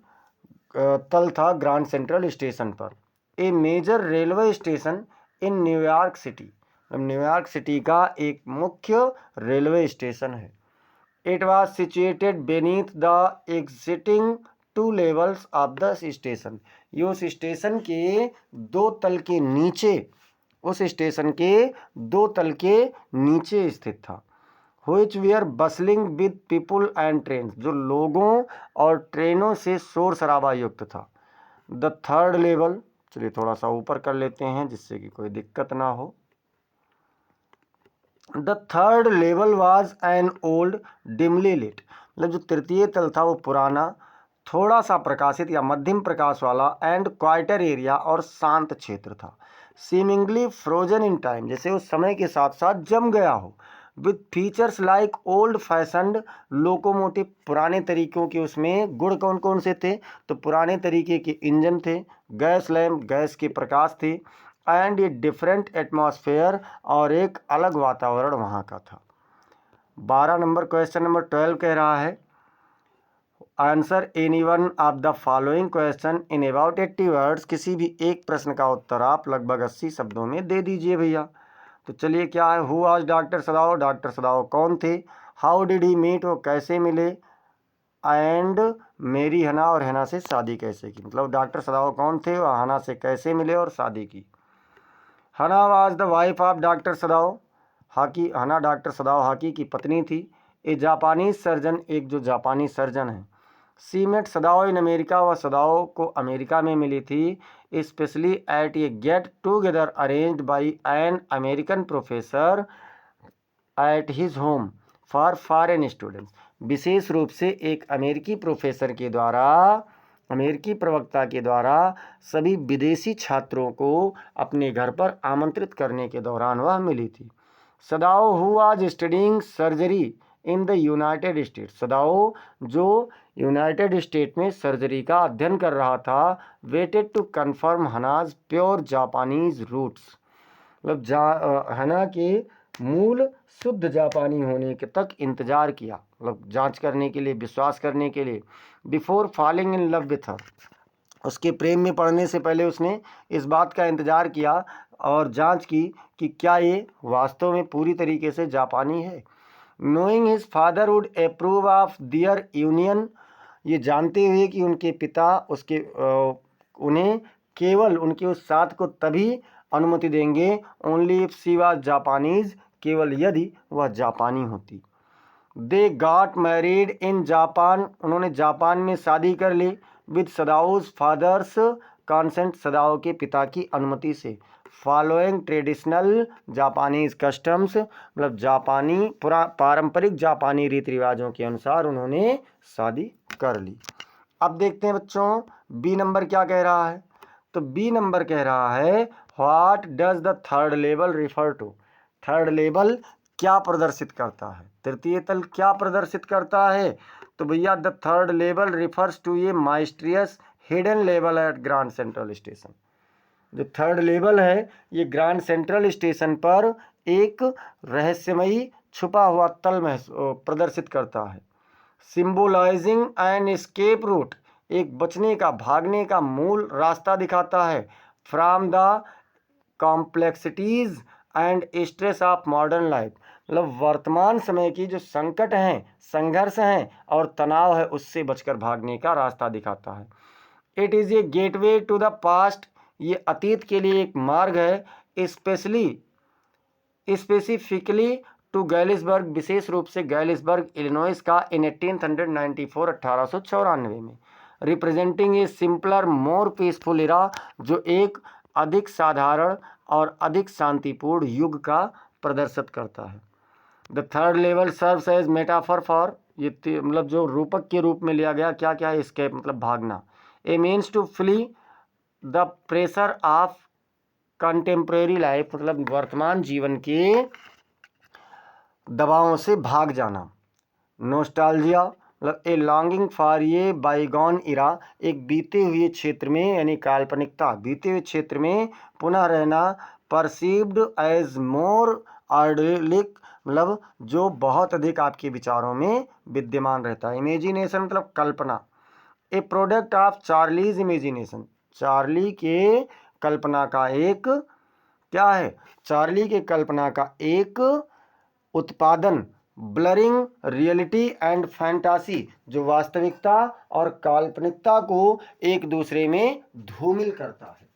तल था ग्रांड सेंट्रल स्टेशन पर। ए major railway station in New York city, New York city का एक मुख्य रेलवे स्टेशन है। It was situated beneath the exiting 2 levels of the station, ये उस स्टेशन के 2 तल के नीचे, उस स्टेशन के 2 तल के नीचे स्थित था। which were bustling with people and trains, जो लोगों और ट्रेनों से शोर शराबा युक्त था। द थर्ड लेवल, चलिए थोड़ा सा ऊपर कर लेते हैं जिससे कि कोई दिक्कत ना हो। The third level was an old dimly lit, मतलब जो तृतीय तल था वो पुराना, थोड़ा सा प्रकाशित या मध्यम प्रकाश वाला एंड क्वाइटर एरिया और शांत क्षेत्र था। सीमिंगली फ्रोजन इन टाइम, जैसे वो समय के साथ साथ जम गया हो। With features like old fashioned locomotive, पुराने तरीकों के उसमें गुण कौन कौन से थे, तो पुराने तरीके के इंजन थे, गैस लैम्प गैस के प्रकाश थे, एंड ए डिफरेंट एटमॉस्फेयर, और एक अलग वातावरण वहाँ का था। 12 नंबर क्वेश्चन नंबर 12 कह रहा है answer any one of the following question in about 80 words, किसी भी एक प्रश्न का उत्तर आप लगभग 80 शब्दों में दे दीजिए भैया। तो चलिए क्या है, who was doctor Sadao, doctor सदाओ कौन थे, हाउ डिड ही मीट, वो कैसे मिले, एंड मेरी हना, और हना से शादी कैसे की, मतलब डॉक्टर सदाओ कौन थे, वह हना से कैसे मिले और शादी की। हना was the wife of doctor Sadao, hockey, हना डॉक्टर सदाओ हाकी की पत्नी थी। ए जापानी सर्जन, एक जो जापानी सर्जन है। सी मेट सदाओ इन अमेरिका, वह सदाओ को अमेरिका में मिली थी, specially at a get together arranged by an American professor at his home for foreign students, विशेष रूप से एक अमेरिकी प्रोफेसर के द्वारा, अमेरिकी प्रवक्ता के द्वारा सभी विदेशी छात्रों को अपने घर पर आमंत्रित करने के दौरान वह मिली थी। Sadao who was studying surgery in the United State, Sadao जो यूनाइटेड स्टेट में सर्जरी का अध्ययन कर रहा था, waited to confirm Hana's pure Japanese roots, मतलब हना के मूल शुद्ध जापानी होने के तक इंतजार किया, मतलब जांच करने के लिए, विश्वास करने के लिए। Before falling in love with her, उसके प्रेम में पड़ने से पहले उसने इस बात का इंतजार किया और जांच की कि क्या ये वास्तव में पूरी तरीके से जापानी है। Knowing his father would approve of their union, ये जानते हुए कि उनके पिता उन्हें केवल उनके उस साथ को तभी अनुमति देंगे, only if she was Japanese, केवल यदि वह जापानी होती। They got married in Japan, उन्होंने जापान में शादी कर ली, विद सदाउस फादर्स कॉन्सेंट, सदाओ के पिता की अनुमति से। फॉलोइंग ट्रेडिशनल जापानीज कस्टम्स, मतलब जापानी पारंपरिक जापानी रीति रिवाजों के अनुसार उन्होंने शादी कर ली। अब देखते हैं बच्चों बी नंबर क्या कह रहा है। तो बी नंबर कह रहा है what does the third level refer to, third level क्या प्रदर्शित करता है, तृतीय तल क्या प्रदर्शित करता है। तो भैया the third level refers to a mysterious hidden level at Grand Central Station, जो थर्ड लेवल है ये ग्रांड सेंट्रल स्टेशन पर एक रहस्यमयी छुपा हुआ तल प्रदर्शित करता है। सिंबोलाइजिंग एन एस्केप रूट, एक बचने का, भागने का मूल रास्ता दिखाता है। From the complexities and stress of modern life, मतलब वर्तमान समय की जो संकट हैं, संघर्ष हैं और तनाव है, उससे बचकर भागने का रास्ता दिखाता है। It is a gateway to the past, ये अतीत के लिए एक मार्ग है। स्पेसिफिकली टू गैलिसबर्ग, विशेष रूप से गैलिसबर्ग इलिनॉइस का इन 1894 1894 में। Representing a simpler more peaceful era, जो एक अधिक साधारण और अधिक शांतिपूर्ण युग का प्रदर्शित करता है। The third level serves as metaphor for, ये मतलब जो रूपक के रूप में लिया गया, क्या क्या है, एस्केप मतलब भागना। A means to flee the pressure of contemporary life, मतलब वर्तमान जीवन के दबावों से भाग जाना। नोस्टाल्जिया मतलब ए लॉन्गिंग फॉर ये बाईगॉन इरा, एक बीते हुए क्षेत्र में यानी काल्पनिकता, बीते हुए क्षेत्र में पुनः रहना। परसीव्ड एज मोर आइडियलिक, मतलब जो बहुत अधिक आपके विचारों में विद्यमान रहता है। इमेजिनेशन मतलब कल्पना। A product of Charlie's imagination, Charlie के कल्पना का एक क्या है, चार्ली के कल्पना का एक उत्पादन। ब्लरिंग रियलिटी एंड फैंटासी, जो वास्तविकता और काल्पनिकता को एक दूसरे में धूमिल करता है।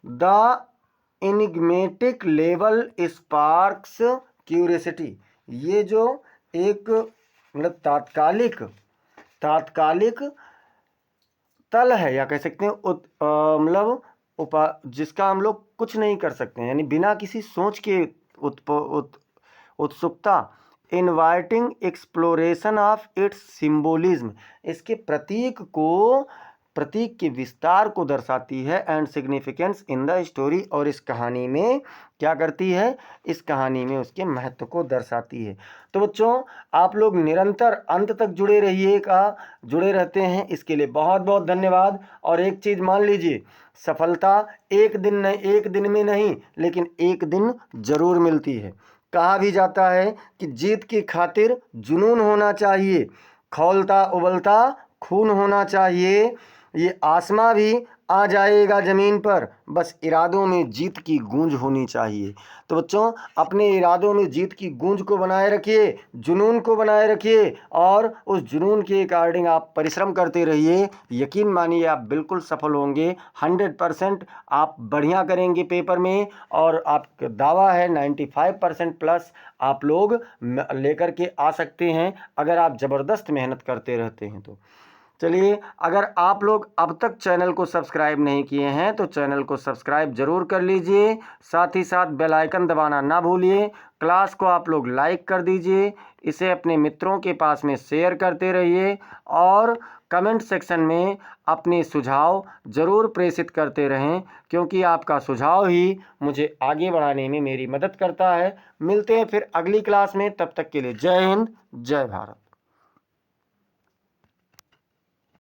द इनिग्मेटिक लेवल स्पार्क्स क्यूरियोसिटी, ये जो एक मतलब तात्कालिक तल है, या कह सकते हैं मतलब जिसका हम लोग कुछ नहीं कर सकते हैं, यानी बिना किसी सोच के उत्सुकता, inviting exploration of its symbolism, इसके प्रतीक के विस्तार को दर्शाती है, and significance in the story, और इस कहानी में क्या करती है, इस कहानी में उसके महत्व को दर्शाती है। तो बच्चों आप लोग निरंतर अंत तक जुड़े रहते हैं, इसके लिए बहुत बहुत धन्यवाद। और एक चीज़ मान लीजिए, सफलता एक दिन में नहीं, लेकिन एक दिन जरूर मिलती है। कहा भी जाता है कि जीत की खातिर जुनून होना चाहिए, खौलता उबलता खून होना चाहिए, ये आसमां भी आ जाएगा ज़मीन पर, बस इरादों में जीत की गूंज होनी चाहिए। तो बच्चों अपने इरादों में जीत की गूंज को बनाए रखिए, जुनून को बनाए रखिए, और उस जुनून के अकॉर्डिंग आप परिश्रम करते रहिए। यकीन मानिए आप बिल्कुल सफल होंगे, 100% आप बढ़िया करेंगे पेपर में, और आपका दावा है 95% प्लस आप लोग लेकर के आ सकते हैं, अगर आप ज़बरदस्त मेहनत करते रहते हैं तो। चलिए, अगर आप लोग अब तक चैनल को सब्सक्राइब नहीं किए हैं तो चैनल को सब्सक्राइब जरूर कर लीजिए, साथ ही साथ बेल आइकन दबाना ना भूलिए। क्लास को आप लोग लाइक कर दीजिए, इसे अपने मित्रों के पास में शेयर करते रहिए, और कमेंट सेक्शन में अपने सुझाव ज़रूर प्रेषित करते रहें, क्योंकि आपका सुझाव ही मुझे आगे बढ़ाने में मेरी मदद करता है। मिलते हैं फिर अगली क्लास में, तब तक के लिए जय हिंद, जय भारत।